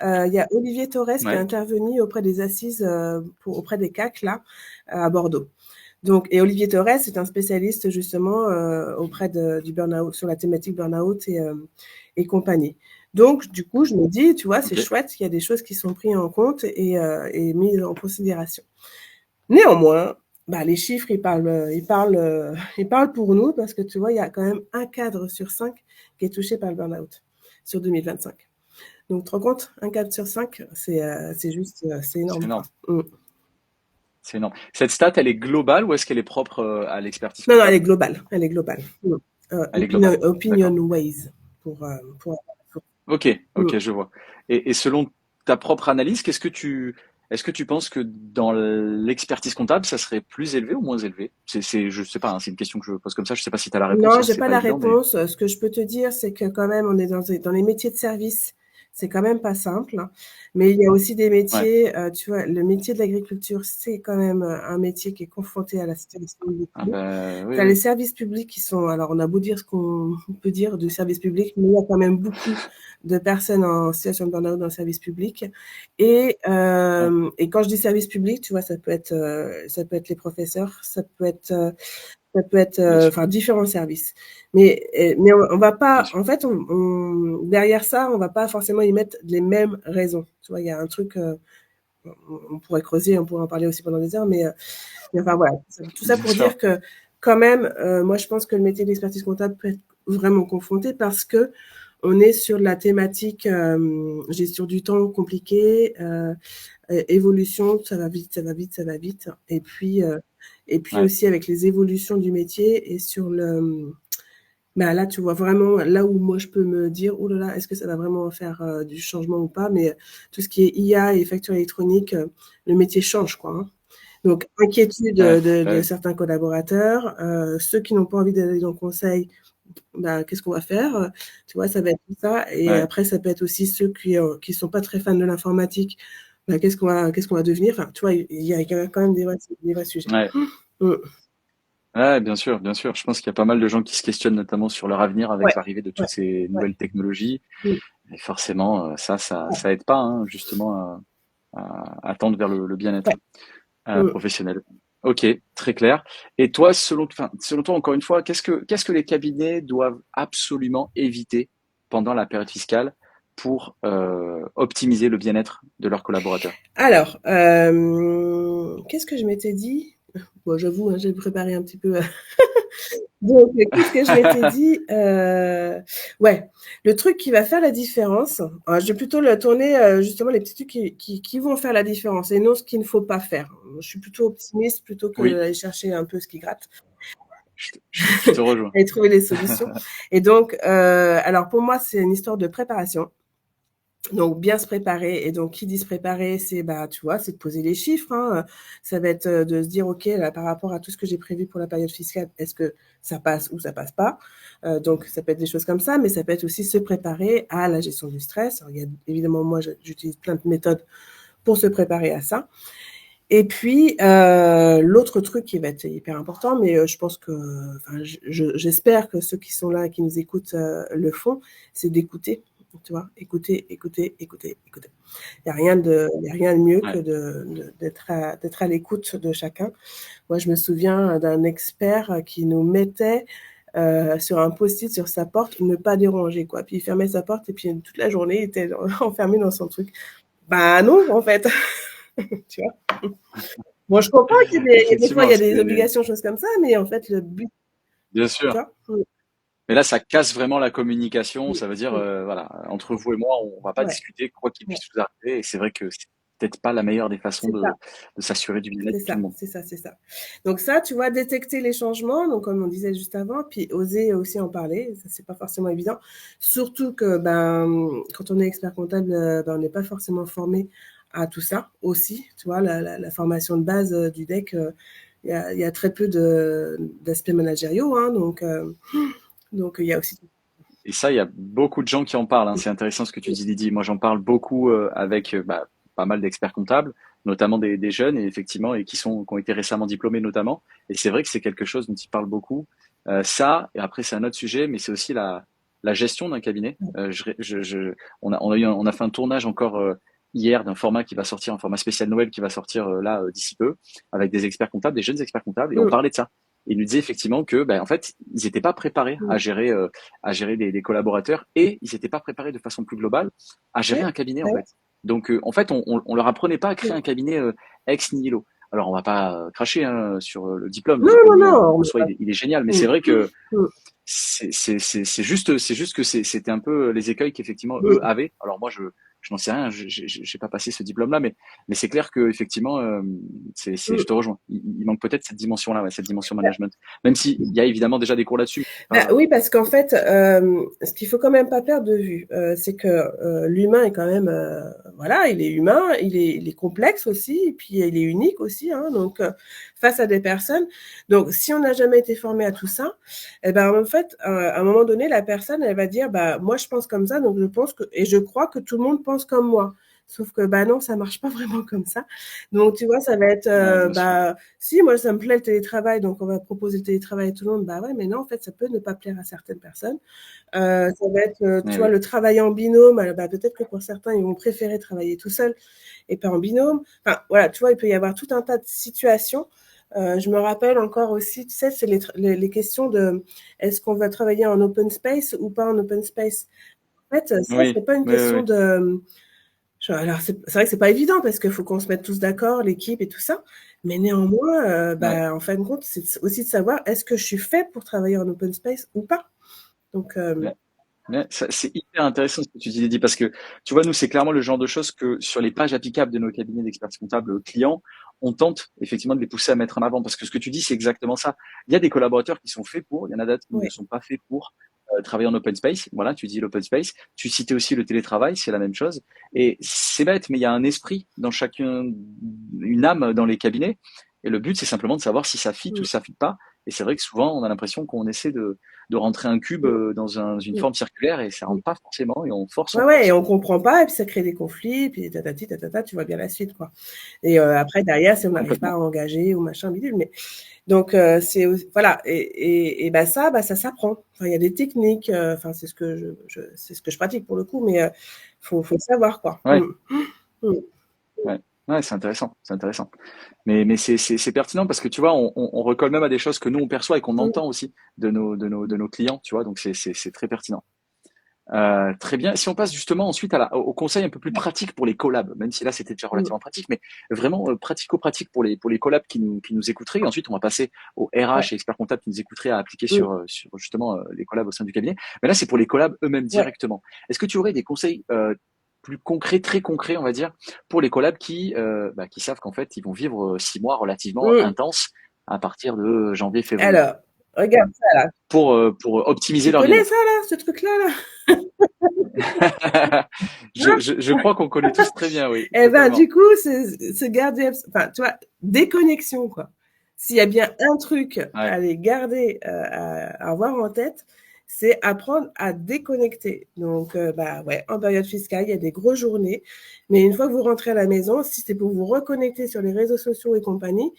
il y a Olivier Torres qui est Ouais, intervenu auprès des assises, auprès des CAC, là, à Bordeaux. Donc, et Olivier Torres est un spécialiste justement auprès du burn-out, sur la thématique burn-out et compagnie. Donc, du coup, je me dis, tu vois, c'est ok, chouette, il y a des choses qui sont prises en compte et mises en considération. Néanmoins, bah, les chiffres, ils parlent pour nous parce que tu vois, il y a quand même un cadre sur 5 qui est touché par le burn-out sur 2025. Donc, tu te rends compte, un cadre sur 5, c'est juste, c'est c'est énorme, énorme. quoi. Mm. C'est énorme. Cette stat, elle est globale ou est-ce qu'elle est propre à l'expertise Non, non, elle est comptable? globale, elle est globale. Mm. Elle est globale. Opinion D'accord. Ways pour Ok, mm. ok, je vois. Et selon ta propre analyse, est-ce que tu penses que dans l'expertise comptable, ça serait plus élevé ou moins élevé? Je sais pas, hein, c'est une question que je pose comme ça. Je sais pas si tu as la réponse, Non, hein, j'ai c'est pas pas la évident, mais réponse. Ce que je peux te dire, c'est que quand même, on est dans les métiers de service. C'est quand même pas simple, hein. Mais il y a aussi des ouais. métiers, tu vois, le métier de l'agriculture, c'est quand même un métier qui est confronté à la situation de Ah crise. ben oui, Tu as les oui. services publics qui sont, alors on a beau dire ce qu'on peut dire du service public, mais il y a quand même beaucoup de personnes en situation de burn-out dans le service public. Ouais, Et quand je dis service public, tu vois, ça peut être les professeurs, ça peut être, bien sûr, enfin, différents services. Mais on va bien pas, sûr. en fait, derrière ça, on va pas forcément y mettre les mêmes raisons. Tu vois, il y a un truc, on pourrait creuser, on pourrait en parler aussi pendant des heures, mais enfin voilà. Tout ça Bien pour sûr. dire que quand même, moi je pense que le métier d'expertise comptable peut être vraiment confronté parce que on est sur la thématique gestion du temps compliqué, évolution, ça va vite, ça va vite, ça va vite. Et puis Ouais, aussi avec les évolutions du métier et sur Bah là, tu vois vraiment là où moi je peux me dire, oh là là, est-ce que ça va vraiment faire du changement ou pas? Mais tout ce qui est IA et facture électronique, le métier change, quoi. Hein. Donc, inquiétude Ouais, de ouais, certains collaborateurs, ceux qui n'ont pas envie d'aller dans le conseil, bah, qu'est-ce qu'on va faire? Tu vois, ça va être tout ça. Et ouais, après, ça peut être aussi ceux qui sont pas très fans de l'informatique. Bah, qu'est-ce qu'on va devenir? Enfin, tu vois, il y a quand même des vrais sujets. ouais. Mm. Ouais, bien sûr, bien sûr. Je pense qu'il y a pas mal de gens qui se questionnent notamment sur leur avenir avec Ouais, l'arrivée de ouais, toutes ces ouais. nouvelles technologies. Mm. Et forcément, Ouais, ça aide pas, hein, justement, à tendre vers le ouais. bien-être Mm. professionnel. Ok, très clair. Et toi, selon toi, encore une fois, qu'est-ce que les cabinets doivent absolument éviter pendant la période fiscale pour optimiser le bien-être de leurs collaborateurs? Alors, qu'est-ce que je m'étais dit? Bon, j'avoue, hein, j'ai préparé un petit peu. Donc, qu'est-ce que je m'étais dit? Ouais, le truc qui va faire la différence, je vais plutôt le tourner justement les petits trucs qui vont faire la différence et non ce qu'il ne faut pas faire. Je suis plutôt optimiste plutôt que Oui, d'aller chercher un peu ce qui gratte je te rejoins. et trouver des solutions. Et donc, alors pour moi, c'est une histoire de préparation. Donc bien se préparer et donc qui dit se préparer, c'est bah tu vois, c'est de poser les chiffres. Hein. Ça va être de se dire ok là par rapport à tout ce que j'ai prévu pour la période fiscale, est-ce que ça passe ou ça passe pas. Donc ça peut être des choses comme ça, mais ça peut être aussi se préparer à la gestion du stress. Alors, il y a évidemment moi j'utilise plein de méthodes pour se préparer à ça. Et puis l'autre truc qui va être hyper important, mais je pense que, enfin, j'espère que ceux qui sont là, qui nous écoutent, le font, c'est d'écouter. Tu vois, écouter, écouter, écouter, écouter. Il y a rien de mieux que Ouais. d'être à l'écoute de chacun. Moi, je me souviens d'un expert qui nous mettait sur un post-it sur sa porte, ne pas déranger, quoi. Puis il fermait sa porte et puis toute la journée, il était enfermé dans son truc. Bah non, en fait, tu vois. Bon, je comprends qu'il y a des fois, il Effectivement, y a des c'est obligations, choses comme ça, mais en fait, le but, bien tu sûr. vois? Mmh, Mais là, ça casse vraiment la communication. mmh, Ça veut dire, mmh. voilà, entre vous et moi, on va pas Ouais, discuter quoi qu'il ouais, puisse vous arriver. Et c'est vrai que c'est peut-être pas la meilleure des façons c'est ça, de s'assurer du bien-être c'est de tout le ça, monde. c'est ça, c'est ça. Donc ça, tu vois, détecter les changements, donc comme on disait juste avant, puis oser aussi en parler, ça, c'est pas forcément évident. Surtout que, ben, quand on est expert comptable, ben, on n'est pas forcément formé à tout ça aussi, tu vois, la formation de base du DEC, il y a très peu d'aspects managériaux, hein, donc il y a aussi. Et ça, il y a beaucoup de gens qui en parlent, hein. C'est intéressant ce que tu dis, Lydie. Moi, j'en parle beaucoup avec bah, pas mal d'experts comptables, notamment des jeunes, et effectivement, et qui ont été récemment diplômés notamment. Et c'est vrai que c'est quelque chose dont ils parlent beaucoup. Ça, et après, c'est un autre sujet, mais c'est aussi la gestion d'un cabinet. On a fait un tournage encore hier d'un format qui va sortir, un format spécial Noël qui va sortir là d'ici peu, avec des experts comptables, des jeunes experts comptables, et on Mmh, parlait de ça. Et il nous disait effectivement que, ben, en fait, ils n'étaient pas préparés mmh. à gérer des collaborateurs et ils n'étaient pas préparés de façon plus globale à gérer Ouais, un cabinet en ouais, fait. Donc en fait, on leur apprenait pas à créer ouais. un cabinet ex nihilo. Alors on va pas cracher hein, sur le Non, non, diplôme non, en on est soi pas. il est génial, mais Mmh, c'est vrai que mmh, c'est juste que c'était un peu les écueils qu'effectivement eux mmh. avaient. Alors moi je n'en sais rien, j'ai pas passé ce diplôme-là, mais c'est clair que effectivement je te Mmh. rejoins. Il manque peut-être cette dimension-là, ouais, cette dimension management. Même s'il y a évidemment déjà des cours là-dessus. Bah, oui, parce qu'en fait, ce qu'il faut quand même pas perdre de vue, c'est que l'humain est quand même, voilà, il est humain, il est complexe aussi, et puis il est unique aussi, hein, donc face à des personnes. Donc, si on n'a jamais été formé à tout ça, eh ben en fait, à un moment donné, la personne, elle va dire, bah moi je pense comme ça, donc je pense que et je crois que tout le monde pense comme moi. Sauf que bah non, ça marche pas vraiment comme ça. Donc tu vois, ça va être Ouais, bien sûr. bah si, moi, ça me plaît le télétravail, donc on va proposer le télétravail à tout le monde. Bah ouais, mais non, en fait, ça peut ne pas plaire à certaines personnes. Ça va être, Eh tu vois, oui. le travail en binôme. Bah, peut-être que pour certains, ils vont préférer travailler tout seul et pas en binôme. Enfin, voilà, tu vois, il peut y avoir tout un tas de situations. Je me rappelle encore aussi, tu sais, c'est les questions de est-ce qu'on va travailler en open space ou pas en open space. En fait, ça, Oui, c'est pas une oui, oui, question oui. de alors c'est vrai que c'est pas évident parce qu'il faut qu'on se mette tous d'accord, l'équipe et tout ça. Mais néanmoins, Ouais. bah, en fin de compte, c'est aussi de savoir est-ce que je suis fait pour travailler en open space ou pas? Donc, Ouais. Ouais, c'est hyper intéressant ce que tu dis, parce que tu vois, nous, c'est clairement le genre de choses que sur les pages applicables de nos cabinets d'expertise comptable clients, on tente effectivement de les pousser à mettre en avant. Parce que ce que tu dis, c'est exactement ça. Il y a des collaborateurs qui sont faits pour, il y en a d'autres qui ne Ouais, sont pas faits pour travailler en open space. Voilà, tu dis l'open space. Tu citais aussi le télétravail, c'est la même chose. Et c'est bête, mais il y a un esprit dans chacun, une âme dans les cabinets. Et le but, c'est simplement de savoir si ça fit ou mmh, ça fit pas. Et c'est vrai que souvent, on a l'impression qu'on essaie de rentrer un cube mmh, dans une mmh, forme circulaire et ça mmh. rentre pas forcément et on force, on Ouais, ouais, et force. on comprend pas, et puis ça crée des conflits, puis tatati, tatata, tu vois bien la suite, quoi. Et après, derrière, si on n'arrive pas Complètement. à engager ou machin, bidule, mais donc voilà, et bah ça s'apprend. Enfin, il y a des techniques, enfin c'est ce que c'est ce que je pratique pour le coup, mais faut le savoir, quoi. Ouais, Mmh. ouais. Ouais, c'est intéressant, c'est intéressant. Mais c'est pertinent parce que tu vois, on recolle même à des choses que nous on perçoit et qu'on Mmh. entend aussi de nos clients, tu vois, donc c'est très pertinent. Très bien. Si on passe justement ensuite au conseil un peu plus pratique pour les collabs, même si là c'était déjà Mmh. relativement pratique, mais vraiment pratico-pratique pour les collabs qui nous écouteraient. Et ensuite, on va passer aux Ouais. RH et experts comptables qui nous écouteraient à appliquer Mmh. sur justement les collabs au sein du cabinet. Mais là, c'est pour les collabs eux-mêmes Ouais. directement. Est-ce que tu aurais des conseils plus concrets, très concrets, on va dire, pour les collabs qui savent qu'en fait, ils vont vivre 6 mois relativement Mmh. intenses à partir de janvier-février Alors, regarde ça là. pour optimiser Tu leur connais ça bien-être? là, ce truc-là là? Je crois qu'on connaît tous très bien, oui, Et ben totalement. du coup, c'est se garder, enfin tu vois, déconnexion quoi. S'il y a bien un truc Ouais, à les garder, à avoir en tête, c'est apprendre à déconnecter. Donc bah ouais, en période fiscale, il y a des grosses journées, mais une fois que vous rentrez à la maison, si c'est pour vous reconnecter sur les réseaux sociaux et compagnie,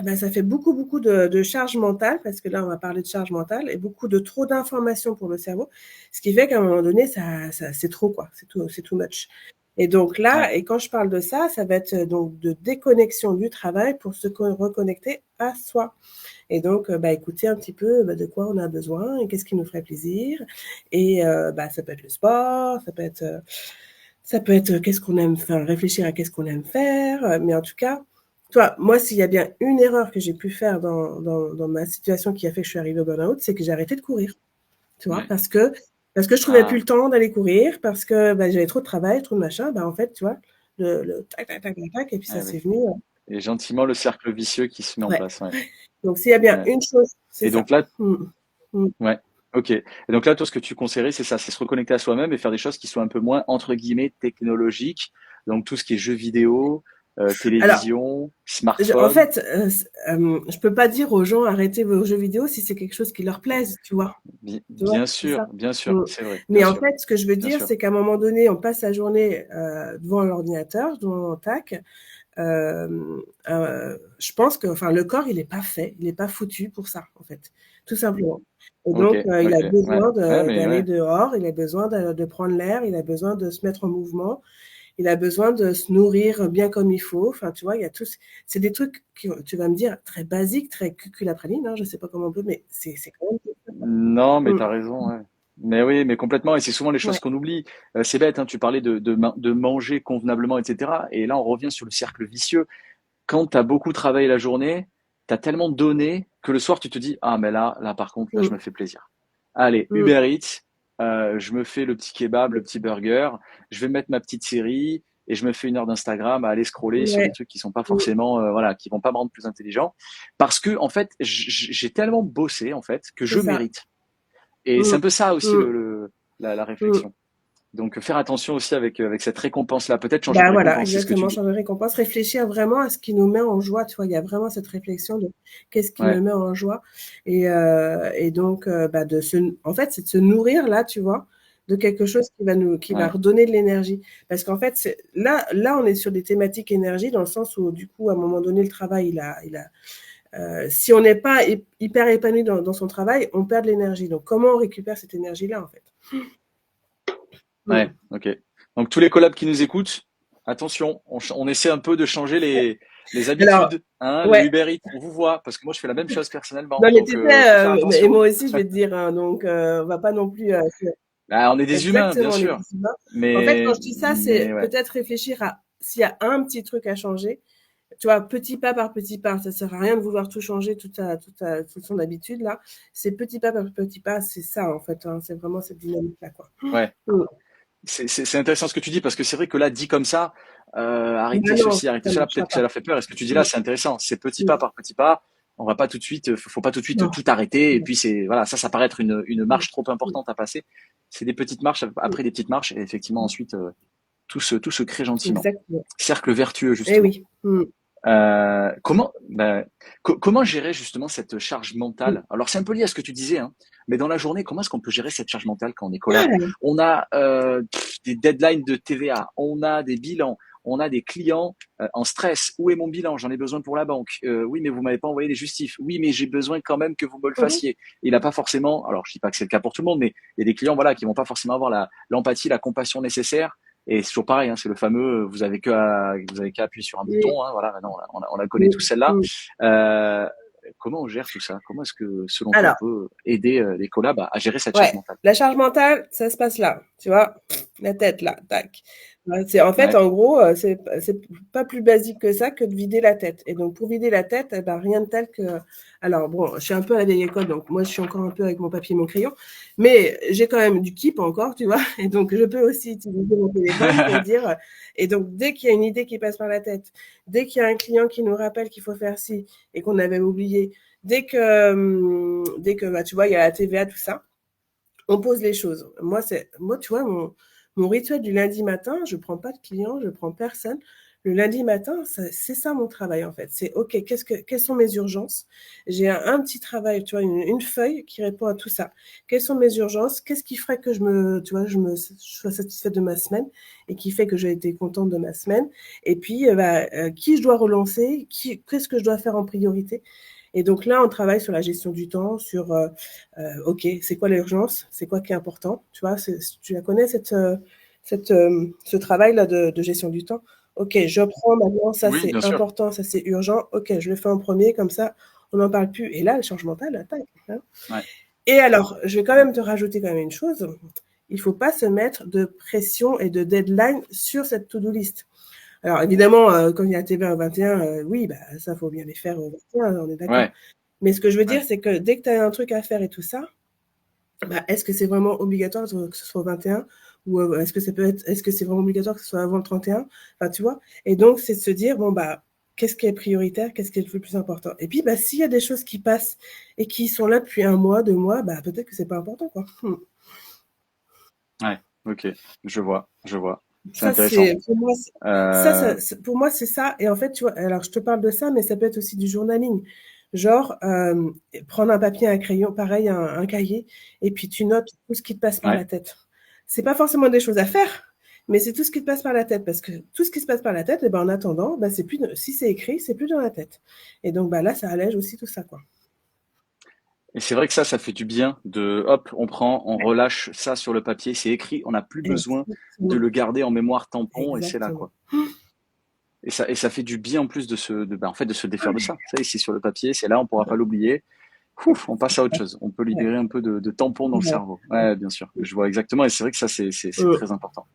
bah, ça fait beaucoup, beaucoup de charge mentale, parce que là, on va parler de charge mentale, et beaucoup de trop d'informations pour le cerveau, ce qui fait qu'à un moment donné, ça c'est trop, quoi, c'est too much. Et donc ouais, là, et quand je parle de ça, ça va être donc de déconnexion du travail pour se reconnecter à soi. Et donc, bah, écouter un petit peu bah, de quoi on a besoin et qu'est-ce qui nous ferait plaisir. Et bah, ça peut être le sport, ça peut être qu'est-ce qu'on aime, enfin réfléchir à qu'est-ce qu'on aime faire, mais en tout cas, toi, moi, s'il y a bien une erreur que j'ai pu faire dans ma situation qui a fait que je suis arrivée au burn-out, c'est que j'ai arrêté de courir, tu vois, ouais. parce que je trouvais plus Ah, le temps d'aller courir, parce que bah, j'avais trop de travail, trop de machin, bah en fait, tu vois, le tac tac tac tac tac, et puis ça ah c'est oui. venu. Et gentiment, le cercle vicieux qui se met en Ouais. place, ouais. Donc s'il y a bien Ouais. une chose, c'est Et ça. donc là, Mmh. Mmh. ouais, ok. Et donc là, toi, ce que tu conseillerais, c'est ça, c'est se reconnecter à soi-même et faire des choses qui soient un peu moins, entre guillemets, technologiques. Donc tout ce qui est jeux vidéo, Alors, télévision, en smartphone. fait, je peux pas dire aux gens arrêtez vos jeux vidéo si c'est quelque chose qui leur plaise, tu vois. Tu vois? C'est ça. Bien sûr, Mmh. c'est vrai, bien Mais en sûr, fait, ce que je veux bien dire, sûr. c'est qu'à un moment donné, on passe la journée, devant l'ordinateur, devant un tac. Je pense que enfin, le corps, il est pas fait, il est pas foutu pour ça, en fait, tout simplement. Et Ok, donc il ok, a ouais. besoin Ouais, mais d'aller ouais. dehors, il a besoin de prendre l'air, il a besoin de se mettre en mouvement, il a besoin de se nourrir bien comme il faut. Enfin, tu vois, il y a tous c'est des trucs qui tu vas me dire très basiques, très cuculapraline, hein, je sais pas comment on peut, mais c'est quand même Non, mais mmh, t'as raison, ouais. Mais oui, mais complètement. Et c'est souvent les choses ouais. qu'on oublie. C'est bête, hein, tu parlais de manger convenablement, etc. Et là, on revient sur le cercle vicieux. Quand tu as beaucoup travaillé la journée, tu as tellement donné que le soir, tu te dis, ah, mais là, par contre, là, je Mmh, me fais plaisir. Allez, mmh, Uber Eats, je me fais le petit kebab, le petit burger, je vais mettre ma petite série et je me fais 1 heure d'Instagram à aller scroller sur ouais, des trucs qui sont pas mmh, forcément, voilà, qui vont pas me rendre plus intelligent. Parce que, en fait, j'ai tellement bossé, en fait, que c'est je ça. mérite. Et c'est Mmh, un peu ça aussi mmh, la mmh. réflexion. Donc, faire attention aussi avec cette récompense-là. Peut-être changer de Bah voilà, récompense, c'est ce que tu exactement, dis. changer de récompense, réfléchir vraiment à ce qui nous met en joie, tu vois? Il y a vraiment cette réflexion de qu'est-ce qui me Ouais, met en joie, et donc bah, en fait, c'est de se nourrir là, tu vois? De quelque chose qui va ouais, redonner de l'énergie. Parce qu'en fait, c'est là, on est sur des thématiques énergie dans le sens où du coup, à un moment donné, le travail, si on n'est pas hyper épanoui dans son travail, on perd de l'énergie. Donc comment on récupère cette énergie-là, en fait? ouais, Mmh. ok. Donc, tous les collabs qui nous écoutent, attention, on essaie un peu de changer les Alors habitudes, hein, les ouais. Uber Eats, on vous voit, parce que moi, je fais la même chose personnellement. Non, mais Donc, tu sais, faut faire et attention. moi aussi, je vais te dire, hein, donc on va pas non plus. Bah, on est des humains, bien Exactement, on est sûr. des humains. En fait, quand Mais, je dis ça, mais c'est ouais, peut-être réfléchir à s'il y a un petit truc à changer. tu vois, petit pas par petit pas. Ça sert à rien de vouloir tout changer, toute son habitude, là. C'est petit pas par petit pas, c'est ça, en fait, hein. C'est vraiment cette dynamique-là, quoi. Ouais. Mm. C'est intéressant ce que tu dis parce que c'est vrai que là, dit comme ça, Bah arrêter non, ceci, arrêter ça ne cela, marchera peut-être que ça pas. leur fait peur. Et ce que tu dis là, Mm. c'est intéressant. C'est petit pas Mm. par petit pas. On va pas tout de suite, faut pas tout de suite Non. tout arrêter. Et Non. puis c'est, voilà, ça paraît être une Mm. marche trop Mm. importante à passer. C'est des petites marches Mm. après des petites marches. Et effectivement, Mm. ensuite, tout se crée gentiment. Exactement. Cercle vertueux, Eh justement. oui. Mm. Comment gérer justement cette charge Mm. mentale? Alors c'est un peu lié à ce que tu disais, hein, mais dans la journée, comment est-ce qu'on peut gérer cette charge mentale quand on est collab? Ah, On a des deadlines de TVA, on a des bilans, on a des clients en stress. Où est mon bilan? J'en ai besoin pour la banque. Oui, mais vous m'avez pas envoyé les justifs. Oui, mais j'ai besoin quand même que vous me le mhm. fassiez. Il n'a pas forcément, alors je dis pas que c'est le cas pour tout le monde, mais il y a des clients voilà qui vont pas forcément avoir l'empathie, la compassion nécessaire. Et c'est toujours pareil, hein, c'est le fameux, vous avez qu'à appuyer sur un Mm. bouton, hein, voilà, maintenant on la connaît tous Mm. celle-là. Mm. Euh, Comment on gère tout ça? Comment est-ce que, selon toi, on Alors, peut aider les collabs à gérer cette charge ouais, mentale? la charge mentale, ça se passe là, tu vois? La tête là, tac. Ouais, c'est en fait, Ouais, en gros, c'est pas plus basique que ça que de vider la tête. Et donc pour vider la tête, eh ben, rien de tel que alors bon, je suis un peu à la vieille école, donc moi je suis encore un peu avec mon papier et mon crayon, mais j'ai quand même du Keep encore, tu vois? Et donc je peux aussi utiliser mon téléphone pour dire et donc dès qu'il y a une idée qui passe par la tête, dès qu'il y a un client qui nous rappelle qu'il faut faire ci et qu'on avait oublié, dès que bah, tu vois, il y a la TVA, tout ça, on pose les choses. Moi, tu vois, mon rituel du lundi matin, je prends pas de clients, je prends personne. Le lundi matin, c'est ça mon travail en fait. C'est OK, quelles sont mes urgences? J'ai un petit travail, tu vois, une feuille qui répond à tout ça. Quelles sont mes urgences? Qu'est-ce qui ferait que tu vois, je sois satisfaite de ma semaine et qui fait que j'ai été contente de ma semaine? Et puis, qui je dois relancer? Qu'est-ce que je dois faire en priorité? Et donc là, on travaille sur la gestion du temps, sur OK, c'est quoi l'urgence? C'est quoi qui est important? Tu vois, tu la connais ce travail-là de gestion du temps? OK, je prends maintenant, ça oui, c'est bien sûr. important, ça c'est urgent. OK, je le fais en premier, comme ça, on n'en parle plus. Et là, le changement mental, attaque. Hein. Ouais, Et alors, je vais quand ouais, même te rajouter quand même une chose. Il ne faut pas se mettre de pression et de deadline sur cette to-do list. Alors évidemment, quand il y a TV au 21, oui, bah, ça faut bien les faire au 21, on est d'accord. ouais, Mais ce que je veux dire, ouais. c'est que dès que tu as un truc à faire et tout ça, bah, est-ce que c'est vraiment obligatoire que ce soit au 21 ou est-ce que c'est vraiment obligatoire que ce soit avant le 31? Enfin, tu vois? Et donc, c'est de se dire, bon, bah, qu'est-ce qui est prioritaire? Qu'est-ce qui est le plus important? Et puis, bah, s'il y a des choses qui passent et qui sont là depuis un mois, 2 mois, bah, peut-être que c'est pas important, quoi. Ouais, ok, je vois. C'est Ça, intéressant. c'est, pour moi, Euh, pour moi, c'est ça. Et en fait, tu vois, alors je te parle de ça, mais ça peut être aussi du journaling. Genre, prendre un papier, un crayon, pareil, un cahier, et puis tu notes tout ce qui te passe par la ouais. tête. C'est pas forcément des choses à faire, mais c'est tout ce qui te passe par la tête. Parce que tout ce qui se passe par la tête, eh ben, en attendant, bah, si c'est écrit, c'est plus dans la tête. Et donc, bah, là, ça allège aussi tout ça, quoi. Et c'est vrai que ça fait du bien de, hop, on prend, on relâche ça sur le papier, c'est écrit, on n'a plus besoin de Exactement. le garder en mémoire tampon et c'est là, Exactement. quoi. Et ça fait du bien en plus en fait, de se défaire de ça. Ça, ici sur le papier, c'est là, on pourra pas l'oublier. Ouf, on passe à autre chose. On peut Ouais. libérer un peu de tampons dans le Ouais. cerveau. Ouais, bien sûr. Je vois exactement. Et c'est vrai que ça, c'est Mm. très important.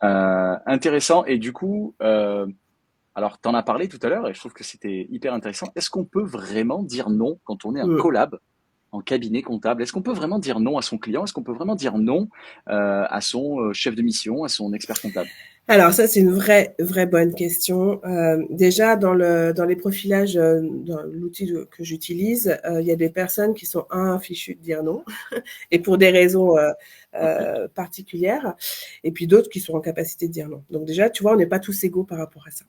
Intéressant. Et du coup, alors, t'en as parlé tout à l'heure et je trouve que c'était hyper intéressant. Est-ce qu'on peut vraiment dire non quand on est un Mm. collab en cabinet comptable? Est-ce qu'on peut vraiment dire non à son client? Est-ce qu'on peut vraiment dire non à son chef de mission, à son expert comptable? Alors ça, c'est une vraie bonne question. Déjà dans les profilages, dans l'outil que j'utilise, il y a des personnes qui sont fichues de dire non et pour des raisons Ok. particulières, et puis d'autres qui sont en capacité de dire non. Donc déjà, tu vois, on n'est pas tous égaux par rapport à ça.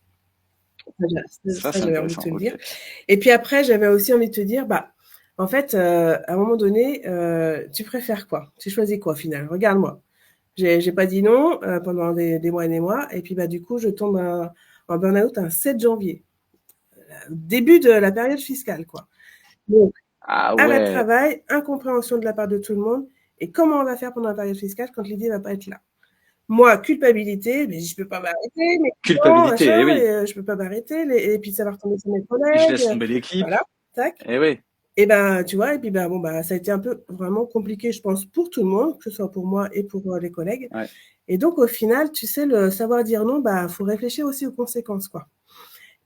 Ça, Ça, c'est j'avais envie de intéressant. te le Ok. dire. Et puis après, j'avais aussi envie de te dire, bah, en fait, à un moment donné, tu préfères quoi? Tu choisis quoi au final? Regarde-moi. J'ai pas dit non pendant des mois et des mois. Et puis, bah, du coup, je tombe en burn-out un 7 janvier, début de la période fiscale, quoi. Donc, Ah arrêt de ouais. travail, incompréhension de la part de tout le monde. Et comment on va faire pendant la période fiscale quand l'idée va pas être là? Moi, culpabilité, mais je peux pas m'arrêter, mais non, Culpabilité. Eh machin, oui. je peux pas m'arrêter. Et puis, ça va retomber sur mes Je collègues. laisse tomber l'équipe. Voilà, tac. Eh oui. Et ben, tu vois, et puis, ben, bon, bah, ça a été un peu vraiment compliqué, je pense, pour tout le monde, que ce soit pour moi et pour les collègues. Ouais. Et donc, au final, tu sais, le savoir dire non, bah, faut réfléchir aussi aux conséquences, quoi.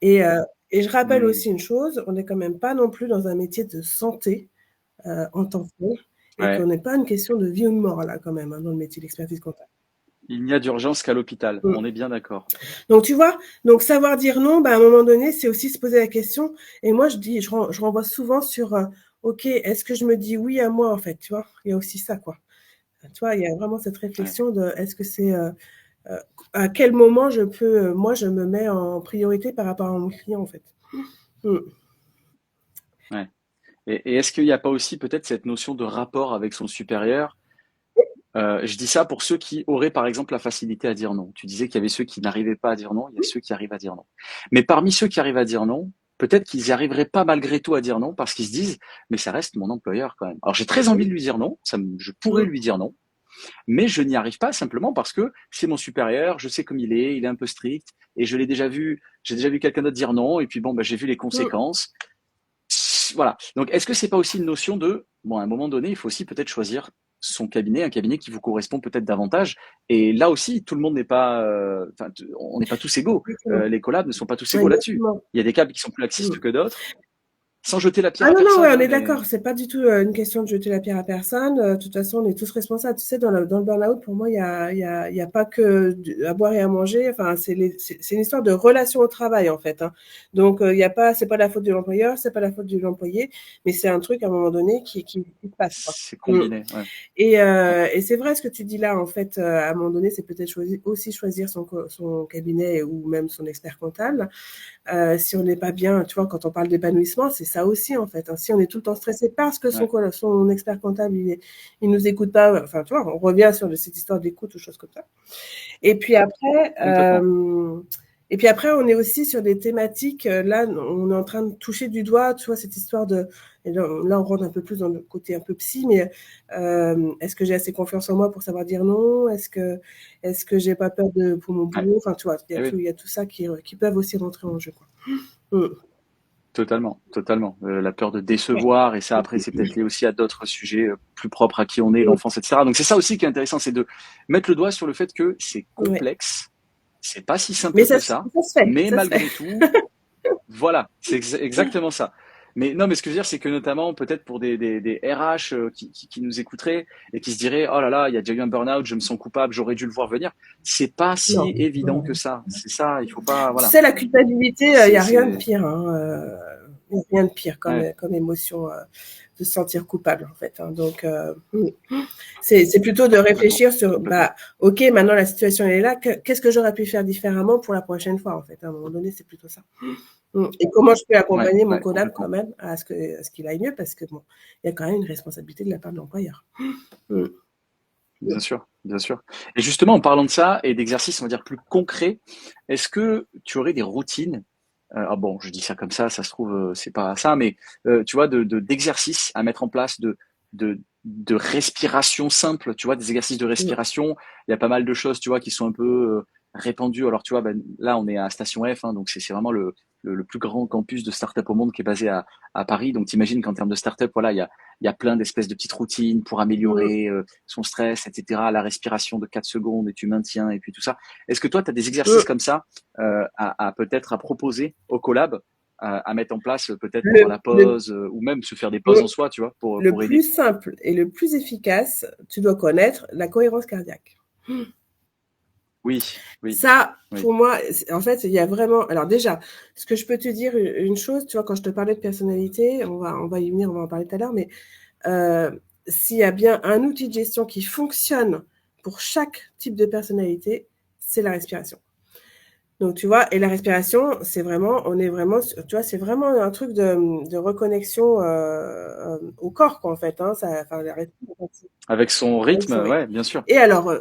Et, euh, et je rappelle Hmm. aussi une chose, on n'est quand même pas non plus dans un métier de santé en tant que tel, et qu'on Ouais. n'est pas une question de vie ou de mort là quand même, hein, dans le métier d'expertise comptable. Il n'y a d'urgence qu'à l'hôpital. Mm. On est bien d'accord. Donc tu vois, donc savoir dire non, bah, à un moment donné, c'est aussi se poser la question. Et moi, je renvoie souvent sur, ok, est-ce que je me dis oui à moi en fait, tu vois? Il y a aussi ça, quoi. Tu vois, il y a vraiment cette Ouais. réflexion de est-ce que c'est euh, à quel moment je peux, moi, je me mets en priorité par rapport à mon client en fait. Mm. Ouais. Et est-ce qu'il n'y a pas aussi peut-être cette notion de rapport avec son supérieur? Je dis ça pour ceux qui auraient par exemple la facilité à dire non. Tu disais qu'il y avait ceux qui n'arrivaient pas à dire non, il y a ceux qui arrivent à dire non. Mais parmi ceux qui arrivent à dire non, peut-être qu'ils n'y arriveraient pas malgré tout à dire non parce qu'ils se disent, mais ça reste mon employeur quand même. Alors j'ai très envie de lui dire non, je pourrais Mm. lui dire non, mais je n'y arrive pas simplement parce que c'est mon supérieur, je sais comme il est un peu strict, et j'ai déjà vu quelqu'un d'autre dire non, et puis bon, bah, j'ai vu les Mm. conséquences. Voilà. Donc, est-ce que c'est pas aussi une notion de, bon, à un moment donné, il faut aussi peut-être choisir son cabinet, un cabinet qui vous correspond peut-être davantage. Et là aussi, tout le monde n'est pas, enfin, on n'est pas tous égaux. Exactement. Les collabs ne sont pas tous égaux là-dessus. Exactement. Il y a des câbles qui sont plus laxistes Mm. que d'autres, sans jeter la pierre Ah à non, non, ouais, personne, on hein, est mais d'accord. C'est pas du tout une question de jeter la pierre à personne. De toute façon, on est tous responsables. Tu sais, dans le burn-out, pour moi, il y a pas que à boire et à manger. Enfin, c'est une histoire de relation au travail, en fait, hein. Donc, il y a pas, c'est pas la faute de l'employeur, c'est pas la faute de l'employé, mais c'est un truc, à un moment donné, qui se passe, quoi. c'est Mm. combiné. Ouais. Et c'est vrai ce que tu dis là, en fait, à un moment donné, c'est peut-être aussi choisir son cabinet ou même son expert comptable. Si on n'est pas bien, tu vois, quand on parle d'épanouissement, c'est ça aussi, en fait, hein. Si on est tout le temps stressé parce que Ouais. son expert comptable, il nous écoute pas, enfin, tu vois, on revient sur cette histoire d'écoute ou choses comme ça. Et puis après, Complètement. on est aussi sur des thématiques. Là, on est en train de toucher du doigt, tu vois, cette histoire de. Et là, on rentre un peu plus dans le côté un peu psy, mais est-ce que j'ai assez confiance en moi pour savoir dire non? Est-ce que j'ai pas peur pour mon Ouais. boulot? Enfin, tu vois, Eh oui. il y a tout ça qui peuvent aussi rentrer en jeu, quoi. Mm. Totalement, totalement. La peur de décevoir, et ça après c'est peut-être lié aussi à d'autres sujets plus propres à qui on est, Mm. l'enfance, etc. Donc c'est ça aussi qui est intéressant, c'est de mettre le doigt sur le fait que c'est Ouais. complexe, c'est pas si Mais simple que ça, ça se fait, mais ça se fait. malgré tout, voilà, c'est exactement ça. Mais non, mais ce que je veux dire, c'est que notamment peut-être pour des RH qui nous écouteraient et qui se diraient, oh là là, il y a déjà eu un burn-out, je me sens coupable, j'aurais dû le voir venir. C'est pas Non, si évident que non. ça. C'est ça, il faut pas, Tu voilà. sais, la culpabilité, il y a rien de C'est, pire, hein, y a rien de pire ouais, comme émotion, de se sentir coupable, en fait, hein. Donc, c'est plutôt de complètement, réfléchir sur, complètement. bah, ok, maintenant la situation elle est là, qu'est-ce que j'aurais pu faire différemment pour la prochaine fois, en fait. À un moment donné, c'est plutôt ça. Et comment je peux Ouais, accompagner mon ouais, collab quand complètement. même à ce qu'il aille mieux, parce que bon, il y a quand même une responsabilité de la part de l'employeur. Mm. Bien sûr, bien sûr. Et justement, en parlant de ça et d'exercices, on va dire plus concrets, est-ce que tu aurais des routines? Ah bon, je dis ça comme ça se trouve, c'est pas ça, mais tu vois, d'exercices à mettre en place, de respiration simple, tu vois, des exercices de Mm. respiration. Il y a pas mal de choses, tu vois, qui sont un peu répandues. Alors, tu vois, ben, là, on est à Station F, hein, donc c'est vraiment le plus grand campus de start-up au monde qui est basé à Paris. Donc, t'imagines qu'en termes de start-up, voilà, il y a plein d'espèces de petites routines pour Mm. améliorer son stress, etc. La respiration de 4 secondes et tu maintiens et puis tout ça. Est-ce que toi, tu as des exercices Mm. comme ça à peut-être à proposer au collab, à mettre en place peut-être pendant Le, la le, pause ou même se faire des pauses mm. en soi, tu vois, Le pour plus aider. simple et le plus efficace, tu dois connaître la cohérence cardiaque. Oui, oui, Ça, oui. pour moi, en fait, il y a vraiment. Alors déjà, ce que je peux te dire une chose, tu vois, quand je te parlais de personnalité, on va y venir, on va en parler tout à l'heure, mais euh, s'il y a bien un outil de gestion qui fonctionne pour chaque type de personnalité, c'est la respiration. Donc, tu vois, et la respiration, c'est vraiment, on est vraiment, tu vois, c'est vraiment un truc de reconnexion au corps, quoi, en fait, hein, ça, enfin, la respiration, Avec son avec rythme, son rythme. ouais, bien sûr. Et alors,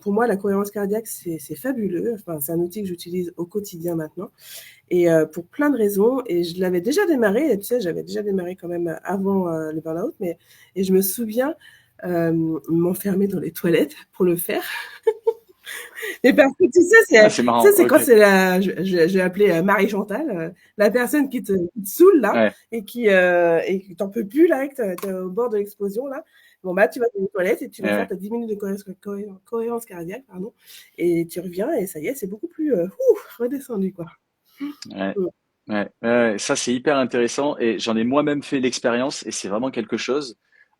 pour moi, la cohérence cardiaque, c'est fabuleux. Enfin, c'est un outil que j'utilise au quotidien maintenant. Et pour plein de raisons. Et je l'avais déjà démarré, tu sais, j'avais déjà démarré quand même avant le burn-out. Et je me souviens m'enfermer dans les toilettes pour le faire. Et parce que tu sais, Ah, c'est marrant, c'est quand ok. c'est je vais appeler Marie-Chantal, la personne qui te saoule là, Ouais, et que t'en peux plus là, que t'es au bord de l'explosion là. Bon bah tu vas dans les toilettes et tu ouais, vas faire ouais. ta 10 minutes de cohérence cardiaque, pardon, et tu reviens et ça y est, c'est beaucoup plus redescendu quoi. Ouais. Mm. Ouais, ouais, ça c'est hyper intéressant et j'en ai moi-même fait l'expérience et c'est vraiment quelque chose.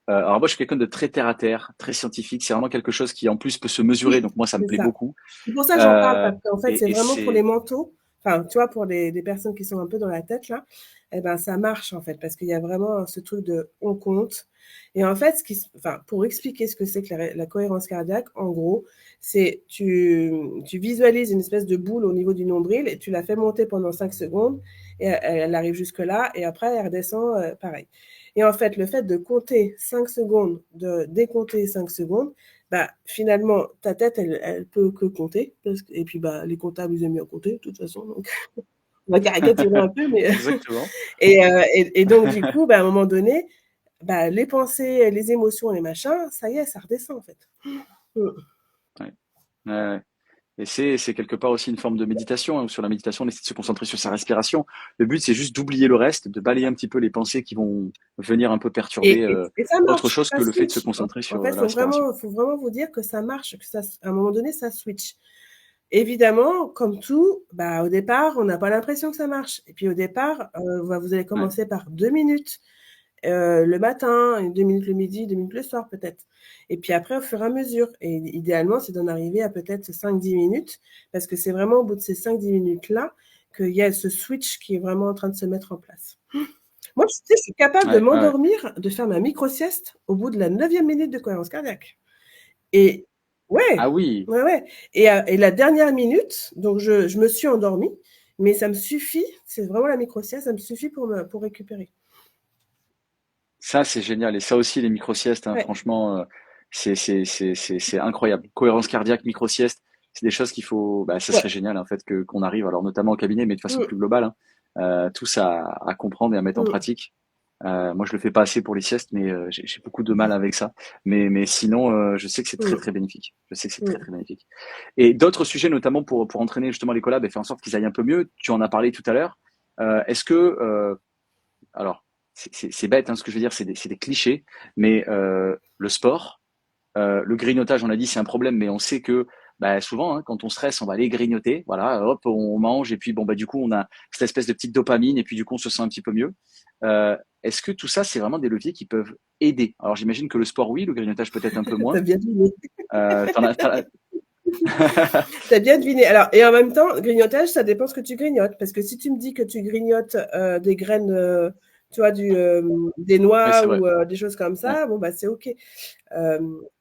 Alors moi je suis quelqu'un de très terre à terre, très scientifique. C'est vraiment quelque chose qui en plus peut se mesurer, Oui, donc moi ça me c'est plaît ça. beaucoup. C'est pour ça que j'en parle, Euh, parce qu'en fait, c'est et vraiment pour les c'est manteaux. Enfin, tu vois, pour des personnes qui sont un peu dans la tête, là, eh ben, ça marche, en fait, parce qu'il y a vraiment ce truc de on compte. Et en fait, enfin, pour expliquer ce que c'est que la cohérence cardiaque, en gros, c'est tu visualises une espèce de boule au niveau du nombril et tu la fais monter pendant 5 secondes et elle arrive jusque-là et après, elle redescend pareil. Et en fait, le fait de compter 5 secondes, de décompter 5 secondes, bah, finalement, ta tête, elle peut que compter. Et puis, bah, les comptables, ils aiment bien compter, de toute façon. Donc, on va caricaturer un peu, mais. exactement. Et donc, du coup, bah, à un moment donné, bah, les pensées, les émotions, les machins, ça y est, ça redescend, en fait. Mm. Ouais, ouais, ouais. Et c'est quelque part aussi une forme de méditation, hein, où sur la méditation, on essaie de se concentrer sur sa respiration. Le but, c'est juste d'oublier le reste, de balayer un petit peu les pensées qui vont venir un peu perturber Et ça autre marche, chose ça que le fait de se switch. concentrer En sur fait, la respiration. faut vraiment vous dire que ça marche, que ça, à un moment donné, ça switch. Évidemment, comme tout, bah, au départ, on n'a pas l'impression que ça marche. Et puis au départ, vous allez Ouais, commencer par 2 minutes. Le matin, 2 minutes le midi, 2 minutes le soir peut-être. Et puis après, au fur et à mesure. Et idéalement, c'est d'en arriver à peut-être 5-10 minutes, parce que c'est vraiment au bout de ces 5-10 minutes-là qu'il y a ce switch qui est vraiment en train de se mettre en place. Moi, tu sais, je suis capable de ouais, ouais, ouais. m'endormir, de faire ma micro-sieste au bout de la 9e minute de cohérence cardiaque. Et Ah ouais, oui, ouais, ouais. Et la dernière minute, donc je me suis endormie, mais ça me suffit, c'est vraiment la micro-sieste, ça me suffit pour récupérer. ça c'est génial. Et ça aussi, les micro-siestes, hein, Ouais, franchement, c'est incroyable. Cohérence cardiaque, micro-sieste, c'est des choses qu'il faut. Bah, ça ouais. serait génial en fait que qu'on arrive, alors notamment au cabinet, mais de façon Mm, plus globale, hein, tous à comprendre et à mettre en mm. pratique. Moi, je le fais pas assez pour les siestes, mais j'ai beaucoup de mal avec ça. Mais sinon, je sais que c'est très Mmh, très bénéfique. Je sais que c'est très mmh. très bénéfique. Et d'autres sujets, notamment pour entraîner justement les collabs et faire en sorte qu'ils aillent un peu mieux. Tu en as parlé tout à l'heure. Est-ce que alors c'est bête, hein, ce que je veux dire, c'est des clichés, mais le sport, le grignotage, on a dit, c'est un problème, mais on sait que bah, souvent, hein, quand on stresse, on va aller grignoter, voilà, hop, on mange, et puis bon, bah, du coup, on a cette espèce de petite dopamine, et puis du coup, on se sent un petit peu mieux. Est-ce que tout ça, c'est vraiment des leviers qui peuvent aider? Alors, j'imagine que le sport, oui, le grignotage peut-être un peu Tu moins. bien deviné. T'en as... Tu bien deviné. Alors, et en même temps, grignotage, ça dépend ce que tu grignotes. Parce que si tu me dis que tu grignotes des graines, tu vois, des Oui, noix c'est vrai. ou des choses comme Ouais. ça, bon, bah, c'est OK.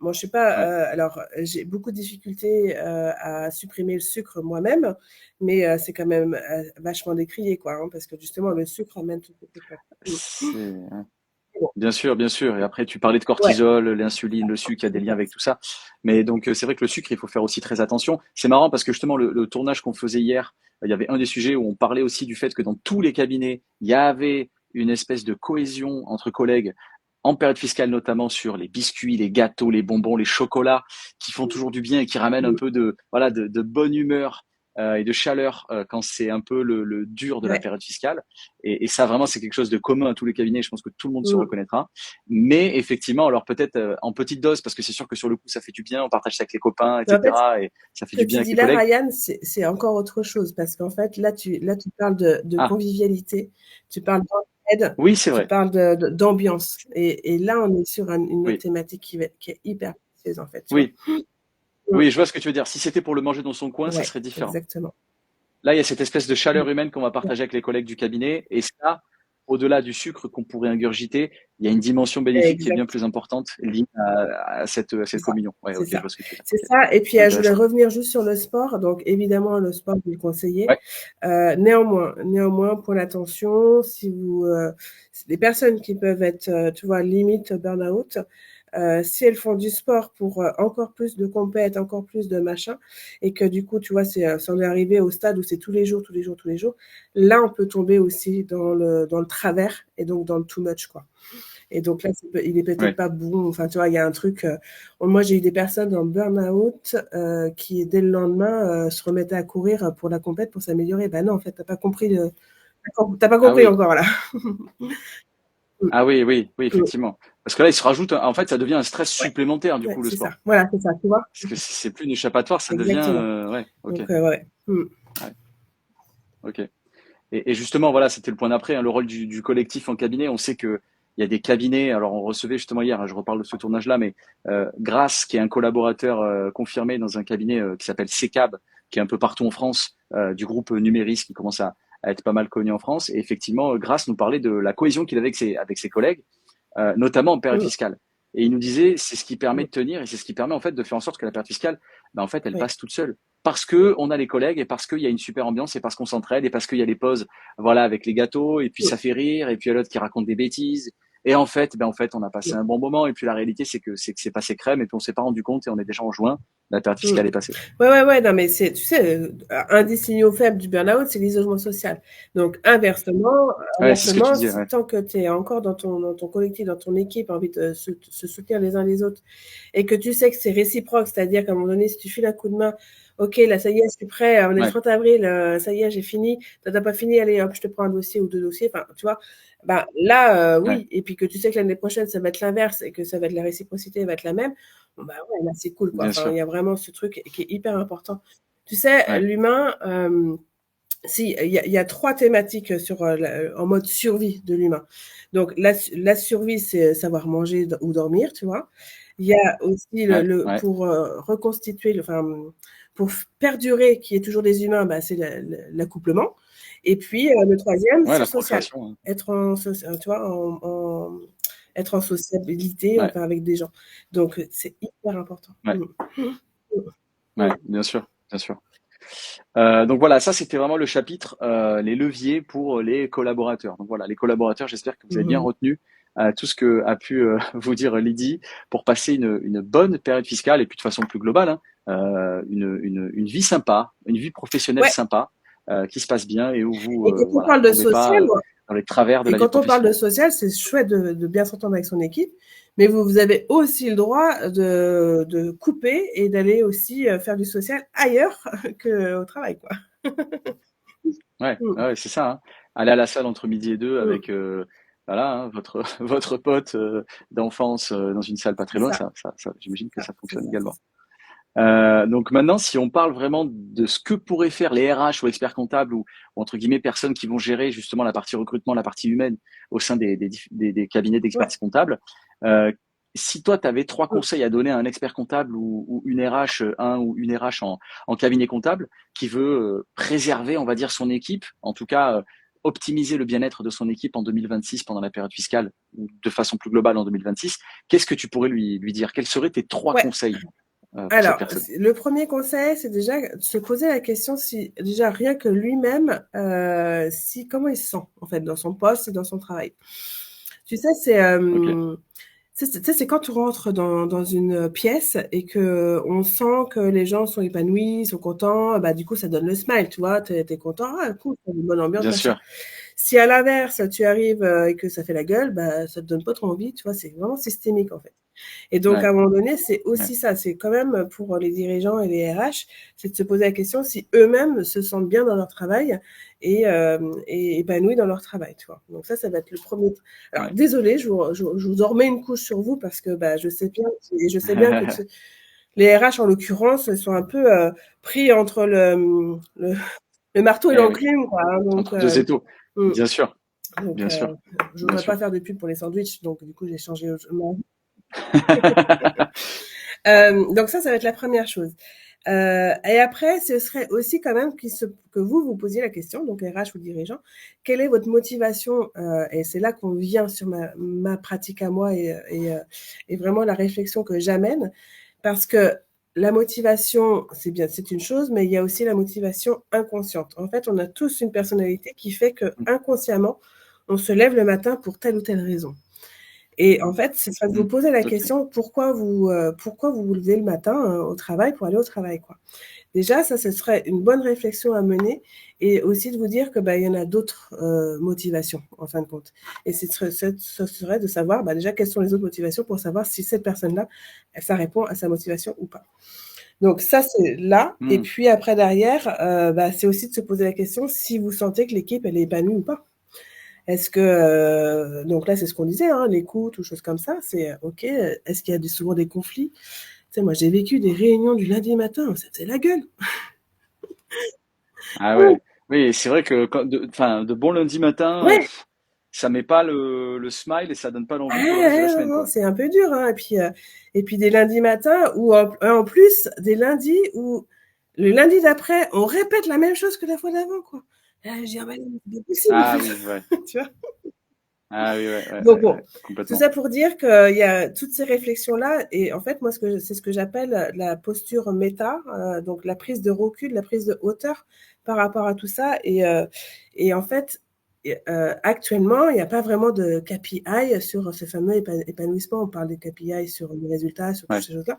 Moi, je sais pas. Ouais. Alors, j'ai beaucoup de difficultés à supprimer le sucre moi-même, mais c'est quand même vachement décrié, quoi, hein, parce que justement, le sucre amène tout ce truc-là. C'est, hein. Bon. Bien sûr, bien sûr. Et après, tu parlais de Ouais. cortisol, l'insuline, le sucre, il y a des liens avec tout ça. Mais donc, c'est vrai que le sucre, il faut faire aussi très attention. C'est marrant parce que justement, le tournage qu'on faisait hier, il y avait un des sujets où on parlait aussi du fait que dans tous les cabinets, il y avait une espèce de cohésion entre collègues, en période fiscale notamment, sur les biscuits, les gâteaux, les bonbons, les chocolats, qui font toujours du bien et qui ramènent un peu de, voilà, de bonne humeur et de chaleur quand c'est un peu le dur de la Ouais. période fiscale. Et ça, vraiment, c'est quelque chose de commun à tous les cabinets. Je pense que tout le monde se Mm. reconnaîtra. Mais effectivement, alors peut-être en petite dose, parce que c'est sûr que sur le coup, ça fait du bien. On partage ça avec les copains, Mais en fait, etc. Et ça fait que du bien tu avec dis les là, collègues. Ryan, c'est encore autre chose parce qu'en fait, là, tu parles de Ah, convivialité, tu parles d'entraide, oui, c'est tu vrai. parles d'ambiance. Et là, on est sur une autre Oui, thématique qui est hyper précieuse, en fait, tu vois. oui, Mm. oui, je vois ce que tu veux dire. Si c'était pour le manger dans son coin, ça Ouais, serait différent. exactement. Là, il y a cette espèce de Mm. chaleur humaine qu'on va Ouais, partager avec les collègues du cabinet. Et ça, au-delà du sucre qu'on pourrait ingurgiter, il y a une dimension bénéfique qui est bien exact. plus importante liée à C'est cette ça. communion. Ouais, C'est ok, je ça. vois ce que tu veux dire. C'est Ok, ça. Et puis, je voulais intéressant. revenir juste sur le sport. Donc, évidemment, le sport, je vais le conseiller. Ouais, Néanmoins, pour l'attention, si vous, les personnes qui peuvent être, tu vois, limite burn-out, si elles font du sport pour encore plus de compètes, encore plus de machin, et que du coup, tu vois, c'en est arrivé au stade où c'est tous les jours, tous les jours, tous les jours, là, on peut tomber aussi dans le travers et donc dans le too much, quoi. Et donc là, il est peut-être ouais. pas bon. Enfin, tu vois, il y a un truc. Moi, j'ai eu des personnes en burn-out qui, dès le lendemain, se remettaient à courir pour la compète pour s'améliorer. Ben non, en fait, t'as pas compris. T'as pas Ah compris oui. encore là. Ah oui, oui, oui, Mm. effectivement. Parce que là, il se rajoute, en fait, ça devient un stress Ouais, supplémentaire, du ouais, coup, le c'est ça. sport. Voilà, c'est ça. Tu vois. Parce que c'est plus une échappatoire, ça devient, Exactement. ouais, ok, Donc, ouais. Mm. ouais, ok. Et justement, voilà, c'était le point d'après, hein, le rôle du collectif en cabinet. On sait que il y a des cabinets. Alors, on recevait justement hier, hein, je reparle de ce tournage-là, mais Grace, qui est un collaborateur confirmé dans un cabinet qui s'appelle CCAB, qui est un peu partout en France, du groupe Numéris, qui commence à être pas mal connu en France. Et effectivement, Grace nous parlait de la cohésion qu'il avait avec ses collègues, notamment en période Mmh. fiscale. Et il nous disait, c'est ce qui permet Mmh. de tenir et c'est ce qui permet en fait de faire en sorte que la période fiscale, ben, en fait, elle Oui. passe toute seule. Parce que on a les collègues et parce qu'il y a une super ambiance et parce qu'on s'entraide et parce qu'il y a les pauses, voilà, avec les gâteaux et puis Mmh. ça fait rire et puis il y a l'autre qui raconte des bêtises. Et en fait, ben en fait, on a passé Mmh. un bon moment et puis la réalité c'est passé crème et puis on s'est pas rendu compte et on est déjà en juin, la période Mmh. fiscale est passée. Ouais, non, mais c'est, tu sais, un des signaux faibles du burn-out, c'est l'isolement social. Donc, Ouais, c'est ce que tu inversement, disais. Ouais, tant que tu es encore dans ton collectif, dans ton équipe, envie de se soutenir les uns les autres, et que tu sais que c'est réciproque, c'est-à-dire qu'à un moment donné, si tu files un coup de main, ok, là, ça y est, je suis prêt, on est le ouais, 30 avril, ça y est, j'ai fini, t'as pas fini, allez, hop, je te prends un dossier ou deux dossiers, enfin, tu vois, ben, là, ouais, oui, et puis que tu sais que l'année prochaine, ça va être l'inverse, et que ça va être la réciprocité va être la même, bon, bah ouais, là, c'est cool, quoi. bien Enfin, il sûr. y a vraiment ce truc qui est hyper important. Tu sais, Ouais, l'humain, si, il y a trois thématiques sur, en mode survie de l'humain. Donc, la survie, c'est savoir manger ou dormir, tu vois. Il y a aussi ouais, ouais, pour reconstituer, enfin, pour perdurer, qu'il y ait toujours des humains, bah, c'est l'accouplement. Et puis, le troisième, ouais, c'est la social. procréation. Hein. Être en, tu vois, être en sociabilité, Ouais, enfin, avec des gens. Donc, c'est hyper important. ouais, Mm. ouais, Mm. bien sûr, bien sûr. Donc voilà, ça c'était vraiment le chapitre, les leviers pour les collaborateurs. Donc voilà, les collaborateurs, j'espère que vous avez bien Mhm. retenu tout ce que a pu vous dire Lydie pour passer une bonne période fiscale et puis de façon plus globale, hein, une vie sympa, une vie professionnelle Ouais. sympa qui se passe bien et où vous Et quand on voilà parle de tombez pas social, dans les travers de et la vie quand on parle de professionnelle. social, c'est chouette de bien s'entendre avec son équipe, mais vous avez aussi le droit de couper et d'aller aussi faire du social ailleurs qu'au travail, quoi. Ouais, Mm, ouais, c'est ça. Hein. Aller à la salle entre midi et deux mm, avec voilà hein, votre votre pote d'enfance dans une salle pas c'est très loin, ça, j'imagine que ça c'est fonctionne ça, c'est également. ça. Donc maintenant, si on parle vraiment de ce que pourraient faire les RH ou experts comptables ou entre guillemets personnes qui vont gérer justement la partie recrutement, la partie humaine au sein des cabinets Ouais. d'expertise comptable, euh, si toi tu avais trois Mm. conseils à donner à un expert comptable ou une RH, un ou une RH en cabinet comptable qui veut préserver, on va dire, son équipe, en tout cas optimiser le bien-être de son équipe en 2026 pendant la période fiscale ou de façon plus globale en 2026, qu'est-ce que tu pourrais lui dire? Quels seraient tes trois Ouais. conseils pour cette Alors, personne? le premier conseil, c'est déjà de se poser la question si, déjà, rien que lui-même, si, comment il se sent, en fait, dans son poste et dans son travail. Tu sais, Ok. tu sais, c'est quand tu rentres dans une pièce et que on sent que les gens sont épanouis, sont contents, bah, du coup, ça donne le smile, tu vois, t'es content, ah, cool, c'est une bonne ambiance, Bien machin. sûr, Si à l'inverse, tu arrives et que ça fait la gueule, bah, ça te donne pas trop envie, tu vois, c'est vraiment systémique, en fait. Et donc, à ouais, un moment donné, c'est ouais, aussi ça, c'est quand même pour les dirigeants et les RH, c'est de se poser la question si eux-mêmes se sentent bien dans leur travail et épanouis dans leur travail, tu vois. Donc ça va être le premier. Alors, ouais. désolé, je vous en remets une couche sur vous parce que bah, je sais bien, et je sais bien que les RH, en l'occurrence, sont un peu pris entre le marteau et Eh oui, l'enclume, quoi, hein. entre deux étaux. Mm. Bien sûr, Donc bien sûr, je bien voudrais pas sûr. faire de pub pour les sandwichs, donc du coup, j'ai changé. Donc ça va être la première chose. Et après, ce serait aussi quand même que vous posiez la question, donc RH ou dirigeant, quelle est votre motivation et c'est là qu'on vient sur ma pratique à moi et vraiment la réflexion que j'amène, parce que la motivation, c'est bien, c'est une chose, mais il y a aussi la motivation inconsciente. En fait, on a tous une personnalité qui fait que inconsciemment, on se lève le matin pour telle ou telle raison. Et en fait, ce serait de vous Mm. poser la Ok. question pourquoi vous vous levez le matin au travail pour aller au travail, quoi. Déjà, ça, ce serait une bonne réflexion à mener et aussi de vous dire que bah, il y en a d'autres motivations en fin de compte. Et ce serait de savoir bah, déjà quelles sont les autres motivations pour savoir si cette personne-là, ça répond à sa motivation ou pas. Donc ça, c'est là. Et Mm. puis après, derrière, bah, c'est aussi de se poser la question si vous sentez que l'équipe, elle est épanouie ou pas. Est-ce que donc là c'est ce qu'on disait, hein, l'écoute ou choses comme ça, c'est ok. Est-ce qu'il y a souvent des conflits? Tu sais, moi j'ai vécu des réunions du lundi matin, ça faisait la gueule. Ah Oh, ouais. Oui, c'est vrai que enfin, de bon lundi matin, Ouais, ça met pas le smile et ça donne pas ah l'envie pour le reste de la ouais, non, semaine, non, quoi. c'est un peu dur, hein. Et puis des lundis matins ou en plus des lundis où le lundi d'après, on répète la même chose que la fois d'avant, quoi. Et là, je dis: «Ah bah non, c'est pas possible en Ah fait», oui, ouais. tu vois? Ah oui, ouais, ouais, Donc ouais, bon, ouais, tout complètement. ça pour dire qu'il y a toutes ces réflexions-là et en fait, moi, c'est ce que j'appelle la posture méta, donc la prise de recul, la prise de hauteur par rapport à tout ça et en fait, actuellement, il n'y a pas vraiment de KPI sur ce fameux épanouissement. On parle des KPI sur les résultats, sur toutes Ouais, ces choses-là,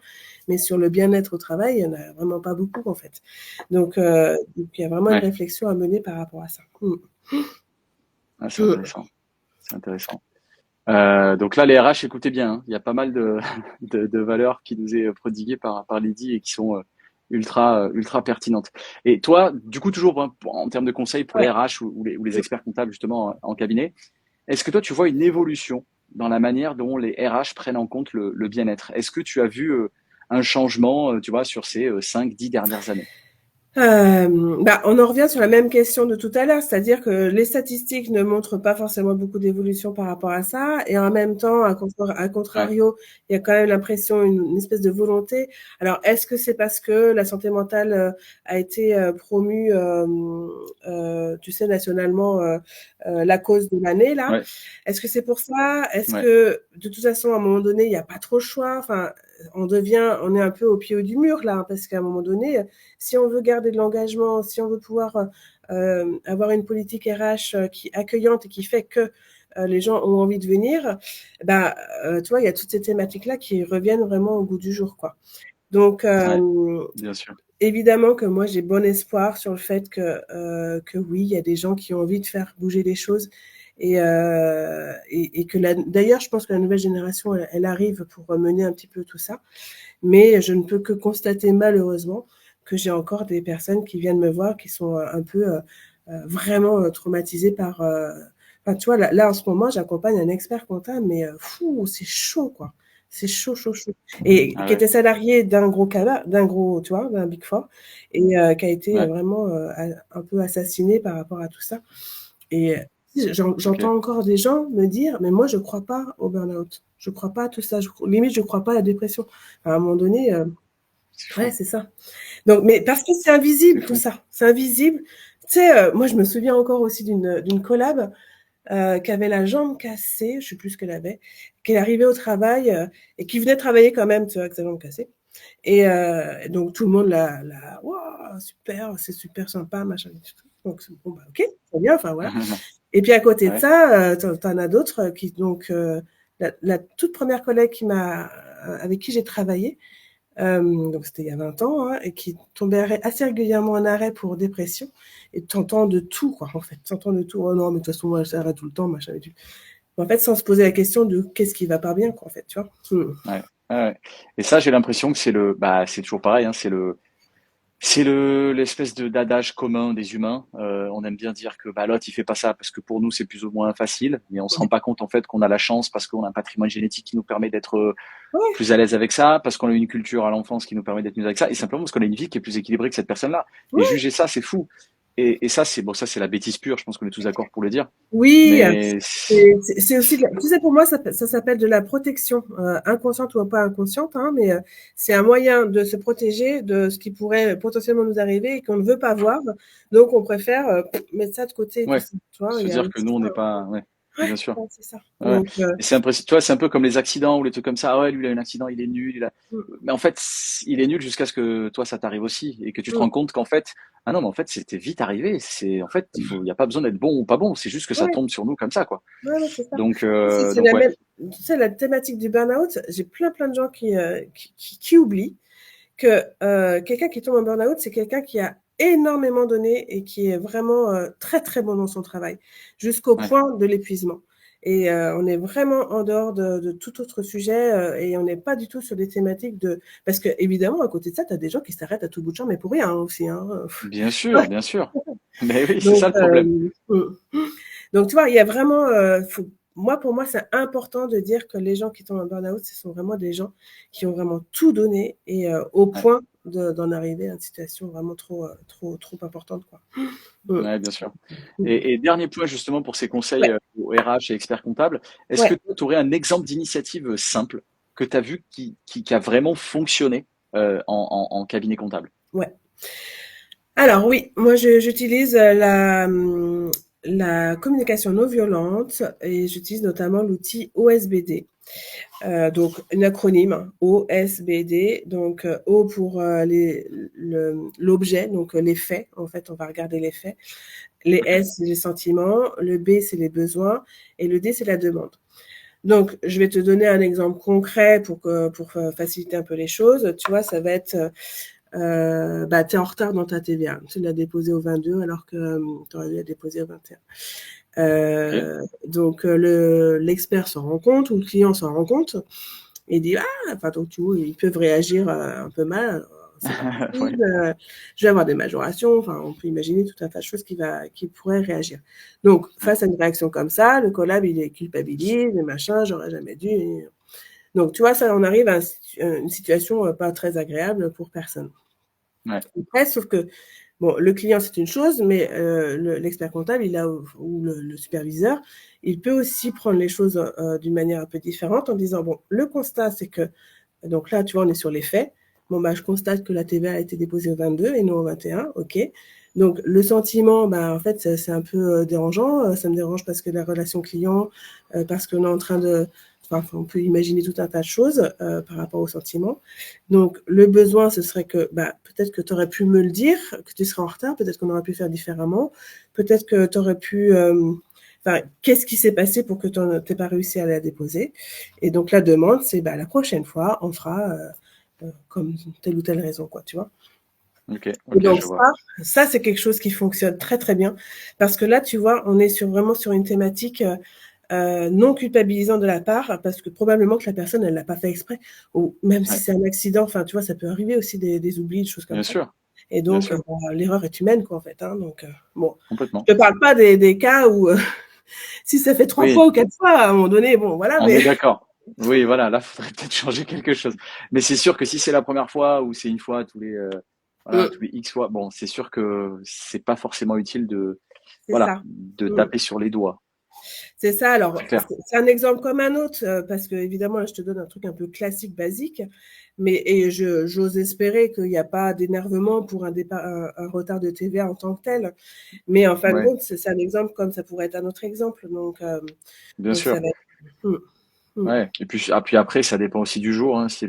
mais sur le bien-être au travail, il n'y en a vraiment pas beaucoup, en fait. Donc il y a vraiment une ouais. réflexion à mener par rapport à ça. Mmh. Ah, c'est Mmh. intéressant. C'est intéressant. Donc là, les RH, écoutez bien, hein. Il y a pas mal de, de valeurs qui nous est prodiguées par Lydie et qui sont ultra pertinentes. Et toi, du coup, toujours hein, en termes de conseils pour les Ouais. RH ou les experts comptables justement en cabinet, est-ce que toi, tu vois une évolution dans la manière dont les RH prennent en compte le bien-être? Est-ce que tu as vu un changement, tu vois, sur ces 5-10 dernières années? Bah, on en revient sur la même question de tout à l'heure, c'est-à-dire que les statistiques ne montrent pas forcément beaucoup d'évolution par rapport à ça, et en même temps, à Ouais, contrario, il y a quand même l'impression, une espèce de volonté. Alors, est-ce que c'est parce que la santé mentale a été promue, tu sais, nationalement, la cause de l'année, là? ouais, Est-ce que c'est pour ça? Est-ce ouais, que, de toute façon, à un moment donné, il n'y a pas trop le choix? Enfin, on est un peu au pied du mur, là, hein, parce qu'à un moment donné, si on veut garder de l'engagement, si on veut pouvoir avoir une politique RH qui est accueillante et qui fait que les gens ont envie de venir, bah, tu vois, il y a toutes ces thématiques-là qui reviennent vraiment au goût du jour, quoi. Donc, ouais, bien sûr. évidemment que moi, j'ai bon espoir sur le fait que oui, il y a des gens qui ont envie de faire bouger les choses et que d'ailleurs, je pense que la nouvelle génération, elle arrive pour mener un petit peu tout ça. Mais je ne peux que constater malheureusement que j'ai encore des personnes qui viennent me voir qui sont un peu vraiment traumatisées par. Enfin, tu vois, là, en ce moment, j'accompagne un expert comptable, mais fou, c'est chaud, quoi. C'est chaud, chaud, chaud. Et Ah qui ouais, était salarié d'un gros, tu vois, d'un Big Four, et qui a été ouais, vraiment un peu assassiné par rapport à tout ça. Et ok. j'entends encore des gens me dire, mais moi, je crois pas au burn-out. Je crois pas à tout ça. Limite, je crois pas à la dépression. À un moment donné, C'est ouais, fou, c'est ça. Donc, mais parce que c'est c'est invisible, tout fou. ça. C'est invisible. Tu sais, moi, je me souviens encore aussi d'une collab qui avait la jambe cassée, je sais plus ce qu'elle avait, qui est arrivée au travail et qui venait travailler quand même, tu vois, avec sa jambe cassée. Et donc, tout le monde waouh, super, c'est super sympa, machin. Donc, bon, bah, ok, c'est bien, enfin, voilà. Et puis, à côté de Ouais, ça, t'en as d'autres qui, donc, la toute première collègue avec qui j'ai travaillé, donc c'était il y a 20 ans, hein, et qui tombait assez régulièrement en arrêt pour dépression. Et t'entends de tout, quoi, en fait. T'entends de tout. Oh non, mais de toute façon, moi, j'arrête tout le temps, machin et tout. En fait, sans se poser la question de qu'est-ce qui va pas bien, quoi, en fait, tu vois. ouais, ouais, ouais. Et ça, j'ai l'impression que bah, c'est toujours pareil, hein, c'est l'espèce de d'adage commun des humains. On aime bien dire que bah, l'autre il fait pas ça parce que pour nous c'est plus ou moins facile, mais on se rend Ouais. pas compte en fait qu'on a la chance parce qu'on a un patrimoine génétique qui nous permet d'être Ouais. plus à l'aise avec ça, parce qu'on a eu une culture à l'enfance qui nous permet d'être mieux avec ça, et simplement parce qu'on a une vie qui est plus équilibrée que cette personne-là. Et Ouais. juger ça, c'est fou. Et ça, c'est bon, ça c'est la bêtise pure. Je pense qu'on est tous d'accord pour le dire. Oui, Mais c'est aussi, tu sais, pour moi, ça s'appelle de la protection, inconsciente ou pas inconsciente, hein, mais c'est un moyen de se protéger de ce qui pourrait potentiellement nous arriver et qu'on ne veut pas voir. Donc, on préfère mettre ça de côté et tout ouais, ça. Tu vois, il se y a dire que aussi nous on ça. n'est pas, ouais, Ouais, bien sûr. ouais, c'est ça. Ouais. Donc, Et c'est impressionnant. Tu vois, c'est un peu comme les accidents ou les trucs comme ça. Ah ouais, lui, il a eu un accident, il est nul. mm, Mais en fait, il est nul jusqu'à ce que toi, ça t'arrive aussi. Et que tu te mm, rends compte qu'en fait, ah non, mais en fait, c'était vite arrivé. En fait, il n'y a pas besoin d'être bon ou pas bon. C'est juste que ça ouais, tombe sur nous comme ça, quoi. ouais, ouais, c'est ça. C'est Donc la ouais. même, tu sais, la thématique du burn-out, j'ai plein de gens qui oublient que quelqu'un qui tombe en burn-out, c'est quelqu'un qui a énormément donné et qui est vraiment très très bon dans son travail, jusqu'au Ouais. point de l'épuisement. Et on est vraiment en dehors de tout autre sujet et on n'est pas du tout sur des thématiques de... Parce que évidemment, à côté de ça, tu as des gens qui s'arrêtent à tout bout de champ, mais pour rien aussi. Hein. Bien sûr, bien sûr. Mais oui, c'est Donc, ça le problème. donc, tu vois, il y a vraiment, moi, pour moi, c'est important de dire que les gens qui tombent en burn-out, ce sont vraiment des gens qui ont vraiment tout donné et au Ouais. point. d'en arriver à une situation vraiment trop importante, quoi. Mm. Ouais, bien sûr. Mm. Et dernier point justement pour ces conseils Ouais, aux RH et experts comptables, est-ce que ouais, tu aurais un exemple d'initiative simple que tu as vu qui a vraiment fonctionné en cabinet comptable? ouais. Alors oui, moi j'utilise la communication non violente et j'utilise notamment l'outil OSBD. Donc un acronyme OSBD, donc O pour l'objet, donc les faits. En fait, on va regarder les faits. Les Ok. S, c'est les sentiments. Le B, c'est les besoins. Et le D, c'est la demande. Donc, je vais te donner un exemple concret pour faciliter un peu les choses. Tu vois, ça va être bah, tu es en retard dans ta TVA. Tu l'as déposé au 22 alors que tu aurais dû la déposer au 21. Ok. Donc, l'expert s'en rend compte ou le client s'en rend compte et dit ah, enfin, donc tu vois, ils peuvent réagir un peu mal. C'est pas Ouais. possible. Je vais avoir des majorations. Enfin, on peut imaginer tout un tas de choses qui pourraient réagir. Donc, Ouais. face à une réaction comme ça, le collab, il est culpabilise, le machin, j'aurais jamais dû. Donc, tu vois, ça, on arrive à une situation pas très agréable pour personne. Ouais. Après, sauf que bon, le client, c'est une chose, mais l'expert comptable, ou le superviseur, il peut aussi prendre les choses d'une manière un peu différente en disant, bon, le constat, c'est que, donc là, tu vois, on est sur les faits. Bon, bah, je constate que la TVA a été déposée au 22 et non au 21, ok. Donc, le sentiment, bah, en fait, c'est un peu dérangeant. Ça me dérange parce que la relation client, parce qu'on est en train de, enfin, on peut imaginer tout un tas de choses par rapport au sentiment. Donc, le besoin, ce serait que bah, peut-être que tu aurais pu me le dire, que tu serais en retard, peut-être qu'on aurait pu faire différemment, peut-être que tu aurais pu... Enfin, qu'est-ce qui s'est passé pour que tu n'aies pas réussi à la déposer? Et donc, la demande, c'est bah, la prochaine fois, on fera comme telle ou telle raison, quoi, tu vois. Ok. Et Ok, donc, je vois. ça c'est quelque chose qui fonctionne très, très bien. Parce que là, tu vois, on est vraiment sur une thématique non culpabilisant de la part, parce que probablement que la personne, elle l'a pas fait exprès, ou même si Ouais. c'est un accident, enfin, tu vois, ça peut arriver aussi des oublis, des choses comme Bien ça. sûr. Et Bien donc, sûr. bah, l'erreur est humaine, quoi, en fait. Hein, donc, bon, Complètement. je te parle pas des cas où si ça fait 3 fois Oui, ou 4 fois, à un moment donné, bon, voilà, on mais est d'accord. Oui, voilà, là, faudrait peut-être changer quelque chose. Mais c'est sûr que si c'est la première fois ou c'est une fois voilà, tous mm, les X fois, bon, c'est sûr que c'est pas forcément utile c'est voilà, ça. de Mm. taper sur les doigts. C'est ça. Alors, C'est clair. c'est un exemple comme un autre, parce que évidemment, là, je te donne un truc un peu classique, basique, mais et j'ose espérer qu'il n'y a pas d'énervement pour un retard de TVA en tant que tel. Mais en fin de Ouais, compte, c'est un exemple comme ça pourrait être un autre exemple. bien Donc ça sûr. va être. Mm, mm. Ouais. Et puis après, ça dépend aussi du jour, hein, si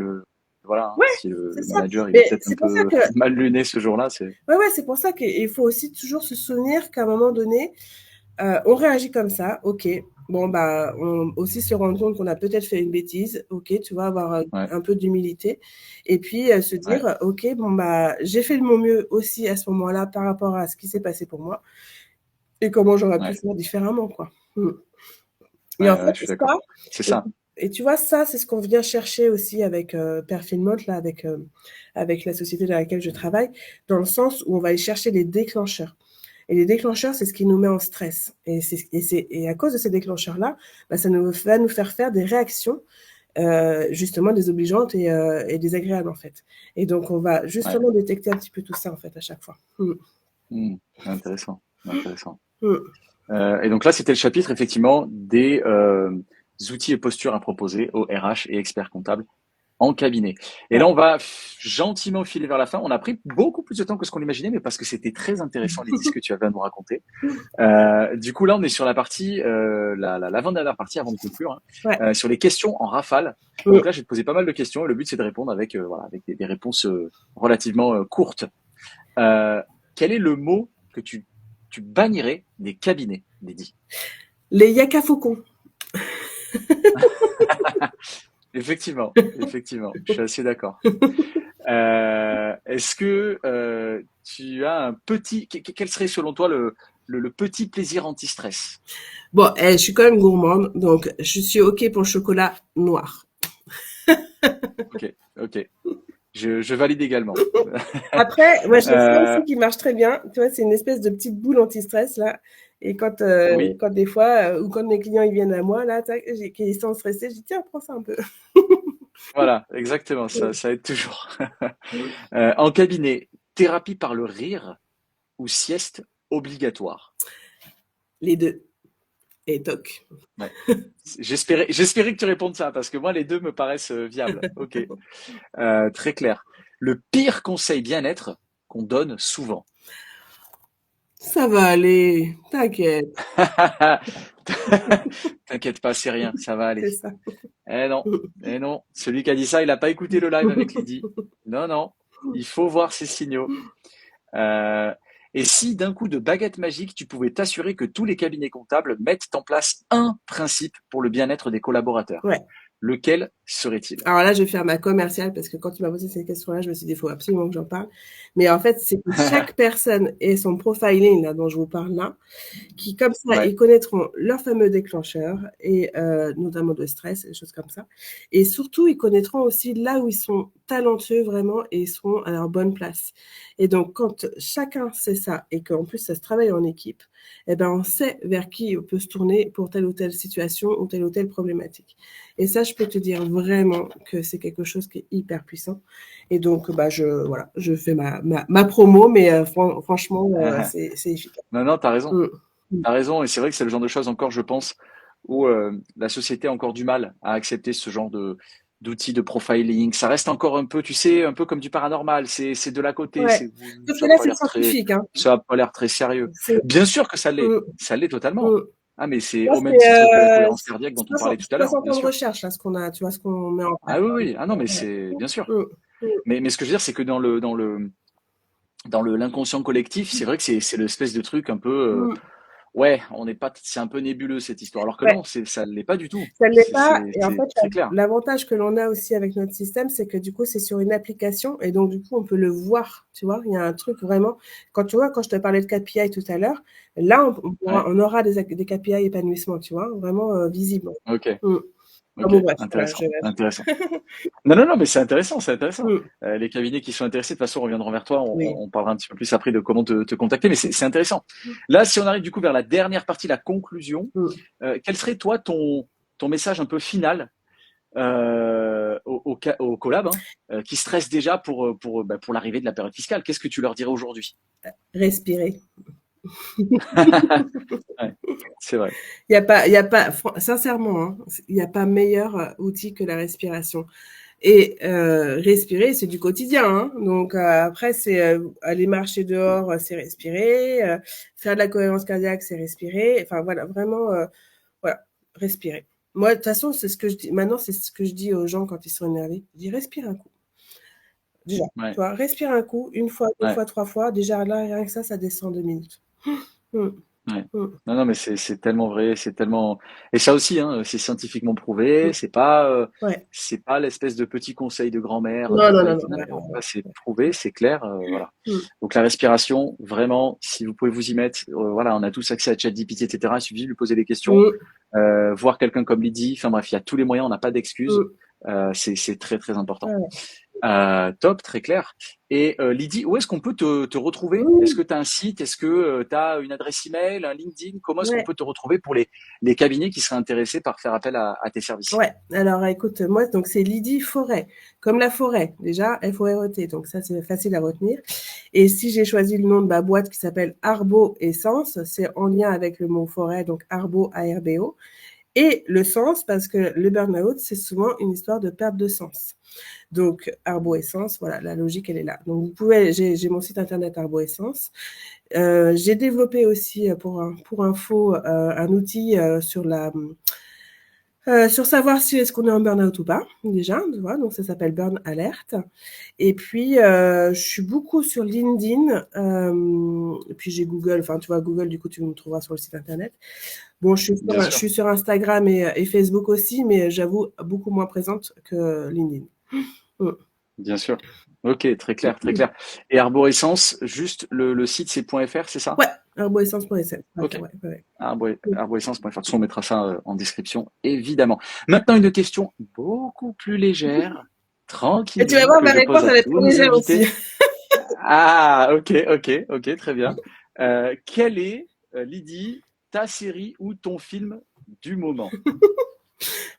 voilà, hein, Ouais, si c'est le ça. manager il est Mais peut-être un c'est pour ça peu que, mal luné ce jour-là, c'est ouais, ouais, c'est pour ça qu'il faut aussi toujours se souvenir qu'à un moment donné, on réagit comme ça, ok. Bon, bah, on aussi se rendre compte qu'on a peut-être fait une bêtise, ok, tu vas avoir ouais, un peu d'humilité. Et puis, se ouais, dire, ok, bon, bah, j'ai fait de mon mieux aussi à ce moment-là par rapport à ce qui s'est passé pour moi et comment j'aurais pu ouais, faire différemment, quoi. Mm. Et en ouais, fait, ouais, je suis ça, d'accord. C'est et, ça. et tu vois, ça, c'est ce qu'on vient chercher aussi avec Perfinmont, là, avec la société dans laquelle je travaille, dans le sens où on va aller chercher les déclencheurs. Et les déclencheurs, c'est ce qui nous met en stress. Et à cause de ces déclencheurs-là, bah, ça va nous faire des réactions, justement désobligeantes et désagréables, en fait. Et donc, on va Ouais. justement détecter un petit peu tout ça, en fait, à chaque fois. Mm. Hmm. Intéressant, intéressant. Mm. Et donc là, c'était le chapitre effectivement des outils et postures à proposer aux RH et experts comptables en cabinet. Et là, Ouais. on va gentiment filer vers la fin. On a pris beaucoup plus de temps que ce qu'on imaginait, mais parce que c'était très intéressant les disques que tu avais à nous raconter. Du coup, là, on est sur la partie, l'avant-dernière partie avant de conclure, hein, Ouais. sur les questions en rafale. Donc Mm. là, je vais te poser pas mal de questions et le but, c'est de répondre avec, voilà, avec des réponses relativement courtes. Euh, Quel est le mot que tu bannirais des cabinets, Lydie? Les yaka faucons. Effectivement, effectivement, je suis assez d'accord. Est-ce que tu as un petit, quel serait selon toi le petit plaisir anti-stress? Bon, je suis quand même gourmande, donc je suis OK pour le chocolat noir. Ok, ok, je valide également. Après, moi, j'ai ça Euh, aussi qui marche très bien. Tu vois, c'est une espèce de petite boule anti-stress, là. Et oui, quand des fois, ou quand mes clients ils viennent à moi, là, tac, qu'ils sont stressés, je dis, tiens, prends ça un peu. Voilà, exactement, ça aide toujours. En cabinet, thérapie par le rire ou sieste obligatoire? Les deux. Et toc. Ouais. J'espérais que tu répondes ça parce que moi les deux me paraissent viables. Ok, très clair. Le pire conseil bien-être qu'on donne souvent. Ça va aller, t'inquiète, T'inquiète pas, c'est rien, ça va aller. c'est ça. Eh non, eh non, celui qui a dit ça, il n'a pas écouté le live avec Lydie. Non, non, il faut voir ces signaux. Euh, et si d'un coup de baguette magique, tu pouvais t'assurer que tous les cabinets comptables mettent en place un principe pour le bien-être des collaborateurs, Ouais. lequel serait-il? Alors là, je vais faire ma commerciale parce que quand tu m'as posé cette question-là, je me suis dit, il faut absolument que j'en parle. Mais en fait, c'est que chaque personne ait son profiling, là, dont je vous parle là, qui, comme ça, Ouais, ils connaîtront leur fameux déclencheur, et notamment de stress, et des choses comme ça. Et surtout, ils connaîtront aussi là où ils sont talentueux vraiment et ils seront à leur bonne place. Et donc, quand chacun sait ça et qu'en plus, ça se travaille en équipe, eh ben, on sait vers qui on peut se tourner pour telle ou telle situation ou telle problématique. Et ça, je peux te dire vraiment que c'est quelque chose qui est hyper puissant. Et donc, bah, voilà, je fais ma promo, mais franchement, c'est efficace. non, non, t'as raison. Mm. Mm. T'as raison, et c'est vrai que c'est le genre de choses encore, je pense, où la société a encore du mal à accepter ce genre de d'outils de profiling. Ça reste encore un peu, tu sais, un peu comme du paranormal. C'est de la côté. Ouais. Sauf que Ça a là, pas c'est l'air très, scientifique, hein. ça a pas l'air très sérieux. C'est, Bien sûr que mm, ça l'est totalement. mm. Ah, mais c'est Là, au même c'est titre que la cohérence cardiaque dont on parlait tout à l'heure, 60 bien ans de sûr. recherche, là, ce qu'on a, tu vois, ce qu'on met en place. Ah oui, oui. Ah non, mais Ouais. c'est bien sûr. Mm, mm, Mais ce que je veux dire, c'est que dans le l'inconscient collectif, c'est vrai que c'est l'espèce de truc un peu. mm. Ouais, on n'est pas, c'est un peu nébuleux cette histoire. Alors que Ouais. non, ça l'est pas du tout. Ça ne l'est pas. Et en C'est fait, très clair. l'avantage que l'on a aussi avec notre système, c'est que du coup, c'est sur une application et donc du coup, on peut le voir. Tu vois, il y a un truc vraiment. Quand tu vois, quand je te parlais de KPI tout à l'heure, là, Ouais. on aura des KPI épanouissement, tu vois, vraiment visibles. Ok. Mm. Ah Ok. bon, bref, voilà, Intéressant. Intéressant. Non, non, non, mais c'est intéressant, c'est intéressant. Mm. Les cabinets qui sont intéressés, de toute façon, reviendront vers toi. Oui. On parlera un petit peu plus après de comment te contacter, mais c'est intéressant. Là, si on arrive du coup vers la dernière partie, la conclusion, Mm. quel serait toi ton message un peu final au collab hein, qui stressent déjà pour l'arrivée de la période fiscale? Qu'est-ce que tu leur dirais aujourd'hui? Respirer. Ouais, c'est vrai. Il y a pas, sincèrement, hein, il n'y a pas meilleur outil que la respiration. Et respirer, c'est du quotidien. Hein. Donc après, c'est aller marcher dehors, c'est respirer. Faire de la cohérence cardiaque, c'est respirer. Enfin voilà, vraiment, voilà, respirer. Moi, de toute façon, c'est ce que je dis. Maintenant, c'est ce que je dis aux gens quand ils sont énervés. Je dis respire un coup. Déjà, tu Ouais, vois, respire un coup, une fois, deux ouais. fois, trois fois. Déjà là, rien que ça descend 2 minutes. Mmh, Ouais. mmh, Non, non, mais c'est tellement vrai, c'est tellement et ça aussi, hein, c'est scientifiquement prouvé. mmh. Ouais. C'est pas l'espèce de petit conseil de grand-mère Non, qu'on non, va non, éviter. non. Non, Ouais, non, ouais, là, c'est ouais. prouvé, c'est clair, voilà. Mmh, Donc la respiration, vraiment, si vous pouvez vous y mettre, voilà, on a tous accès à ChatGPT, etc. Il suffit de lui poser des questions, mmh, voir quelqu'un comme Lydie. Enfin bref, il y a tous les moyens, on n'a pas d'excuses. mmh. C'est très très important. Ouais. Top, très clair. Et Lydie, où est-ce qu'on peut te retrouver? Est-ce Mmh, que tu as un site? Est-ce que tu as une adresse email, un LinkedIn? Comment est-ce qu'on ouais. peut te retrouver pour les cabinets qui seraient intéressés par faire appel à tes services? Ouais, alors écoute, moi donc c'est Lydie Forêt, comme la forêt déjà, F-O-R-E-T, donc ça c'est facile à retenir. Et si j'ai choisi le nom de ma boîte qui s'appelle Arbo Essence, c'est en lien avec le mot forêt, donc Arbo A-R-B-O, et le sens parce que le burn-out c'est souvent une histoire de perte de sens. Donc Arbo Essence, voilà, la logique elle est là. Donc vous pouvez, j'ai mon site internet Arbo Essence. J'ai développé aussi pour info un outil sur savoir si est-ce qu'on est en burn-out ou pas, déjà, tu vois, donc ça s'appelle Burn Alert. Et puis, je suis beaucoup sur LinkedIn, et puis j'ai Google, enfin, tu vois, Google, du coup, tu me trouveras sur le site internet. Bon, Bien je sûr, suis sur Instagram et Facebook aussi, mais j'avoue, beaucoup moins présente que LinkedIn. Mm. bien sûr. Ok, très clair, très clair. Et Arborescence, juste le site c'est .fr, c'est ça? Ouais, arboessence.sf. Ouais, Ok. ouais, ouais. Arborescence.fr. De toute façon, on mettra ça en description, évidemment. Maintenant, une question beaucoup plus légère, Et tu vas tranquillou, voir, que ma je pose réponse, à elle est tous très nos légère aussi. invités. Ah, ok, ok, ok, très bien. Quelle est, Lydie, ta série ou ton film du moment?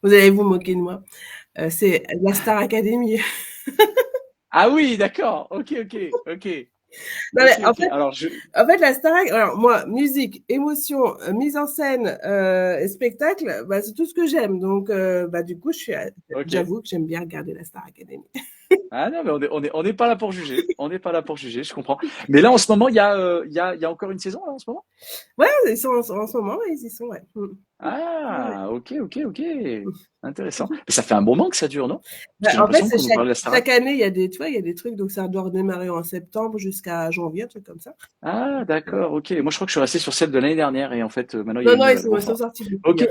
Vous allez vous moquer de moi. C'est la Star Academy. Ah oui, d'accord. Ok, ok, ok, Non, mais ok, ok. Alors, en fait, la Starac, alors moi, musique, émotion, mise en scène et spectacle, bah, c'est tout ce que j'aime. Donc, bah, du coup, ok. j'avoue que j'aime bien regarder la Star Academy. Ah non, mais on n'est pas là pour juger. On n'est pas là pour juger, je comprends. Mais là, en ce moment, il y a encore une saison, là, en ce moment? Ouais, ils sont en ce moment, ils y sont, ouais. Ouais, ouais. Ah, ok, ok, ok. Intéressant. Mais ça fait un moment que ça dure, non? Bah, J'ai en fait, l'impression c'est qu'on nous parle de la Starac. chaque année, il y a des, tu vois, il y a des trucs, donc ça doit redémarrer en septembre jusqu'à janvier, un truc comme ça. Ah, Ouais. d'accord, ok. Moi, je crois que je suis resté sur celle de l'année dernière et en fait, maintenant, il y a Non, une non, nouvelle. Bon, ils sont enfin, sortis ok, depuis.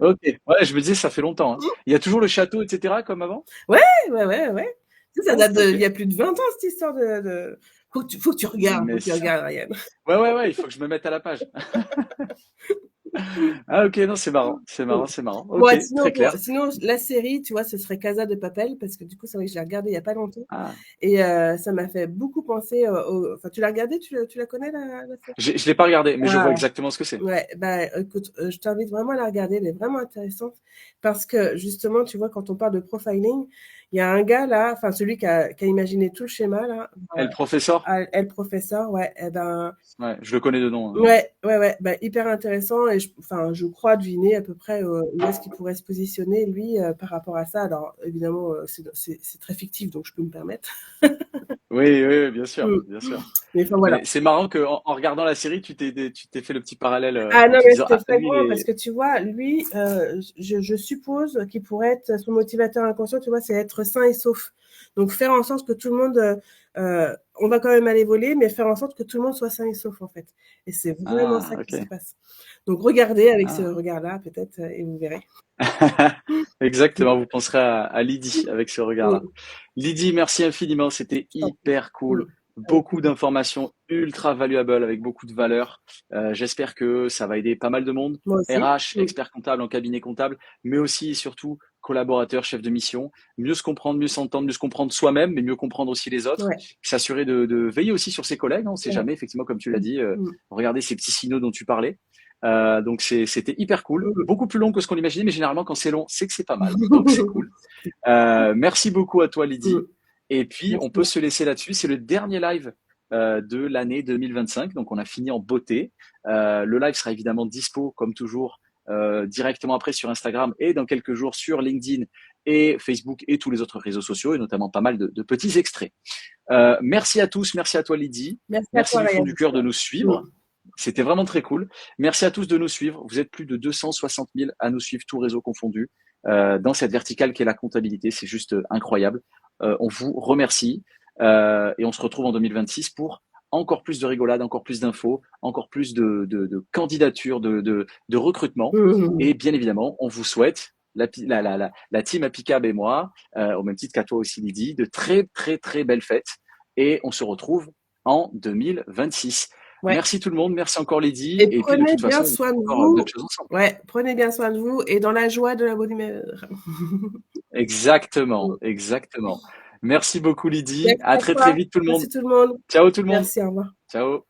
ok. Ouais, je me disais, ça fait longtemps, hein. Il y a toujours le château, etc., comme avant? Ouais, ouais, ouais, ouais. Ça Ok, date ok. il y a plus de 20 ans, cette histoire faut que tu regardes, faut Mais que tu ça. regardes, Ariane. Ouais, ouais, ouais, il faut que je me mette à la page. Ah, ok, non, c'est marrant, c'est Mm. marrant, c'est marrant. Ok, Bon, très clair. sinon, la série, tu vois, ce serait Casa de Papel, parce que du coup, c'est vrai que je l'ai regardée il y a pas longtemps. Ah. Et ça m'a fait beaucoup penser Enfin, tu l'as regardée, tu la connais, la série? Je l'ai pas regardé, mais je vois Ah, exactement ce que c'est. ouais, bah écoute, je t'invite vraiment à la regarder, elle est vraiment intéressante. Parce que justement, tu vois, quand on parle de profiling, il y a un gars là, enfin celui qui a imaginé tout le schéma là, Et le professeur? le professeur, ouais, eh ben, Ouais, je le connais de nom, hein. ouais, ouais, ouais, bah, hyper intéressant et enfin, je crois deviner à peu près où est-ce qu'il pourrait se positionner lui par rapport à ça. Alors évidemment, c'est très fictif, donc je peux me permettre. Oui, oui, oui, bien sûr, Mm. bien sûr. Mais enfin voilà. Mais c'est marrant qu'en regardant la série, tu t'es fait le petit parallèle Ah en non, te mais disant, c'était ah, très lui, drôle parce que tu vois, lui, je suppose qu'il pourrait être son motivateur inconscient, tu vois, c'est être sain et sauf. Donc faire en sorte que tout le monde, on va quand même aller voler, mais faire en sorte que tout le monde soit sain et sauf en fait. Et c'est vraiment ah, ça qui se ok. passe. Donc regardez avec ce Ah. regard-là peut-être et vous verrez. Exactement, vous penserez à Lydie avec ce regard-là. Mm, Lydie, merci infiniment, c'était je t'en prie. hyper Mm, cool. avec Beaucoup plaisir. d'informations ultra valuables avec beaucoup de valeur. J'espère que ça va aider pas mal de monde. Moi aussi. RH, expert comptable en cabinet comptable, mais aussi et surtout collaborateur, chef de mission. Mieux se comprendre, mieux s'entendre, mieux se comprendre soi-même, mais mieux comprendre aussi les autres. Ouais, S'assurer de veiller aussi sur ses collègues, hein, on ne sait ouais. jamais, effectivement, comme tu l'as Mm, dit, mm, regarder ces petits signaux dont tu parlais. Donc c'était hyper cool, mm. beaucoup plus long que ce qu'on imaginait, mais généralement quand c'est long, c'est que c'est pas mal. Donc c'est cool. Merci beaucoup à toi Mm. Lydie. Et puis on Merci. peut se laisser là-dessus. C'est le dernier live de l'année 2025, donc on a fini en beauté. Le live sera évidemment dispo comme toujours directement après sur Instagram et dans quelques jours sur LinkedIn et Facebook et tous les autres réseaux sociaux et notamment pas mal de petits extraits. Merci à tous, merci à toi Lydie, Merci à merci toi, du fond Ryan. du cœur de nous suivre. Mm. C'était vraiment très cool. Merci à tous de nous suivre. Vous êtes plus de 260 000 à nous suivre, tous réseaux confondus, dans cette verticale qu'est la comptabilité. C'est juste incroyable. On vous remercie et on se retrouve en 2026 pour encore plus de rigolade, encore plus d'infos, encore plus de candidatures, de recrutement. Mm. Et bien évidemment, on vous souhaite, la team Apicab et moi, au même titre qu'à toi aussi Lydie, de très très très belles fêtes. Et on se retrouve en 2026. Ouais. Merci tout le monde, merci encore Lydie. Et Et puis de prenez toute bien façon, on soin de va encore d'autres vous. choses ensemble. Ouais, prenez bien soin de vous et dans la joie, de la bonne humeur. Exactement, Mm. exactement. Merci beaucoup Lydie. Merci À à très très toi. vite tout le monde. Merci tout le monde. Ciao tout le monde. Merci, au revoir. Ciao.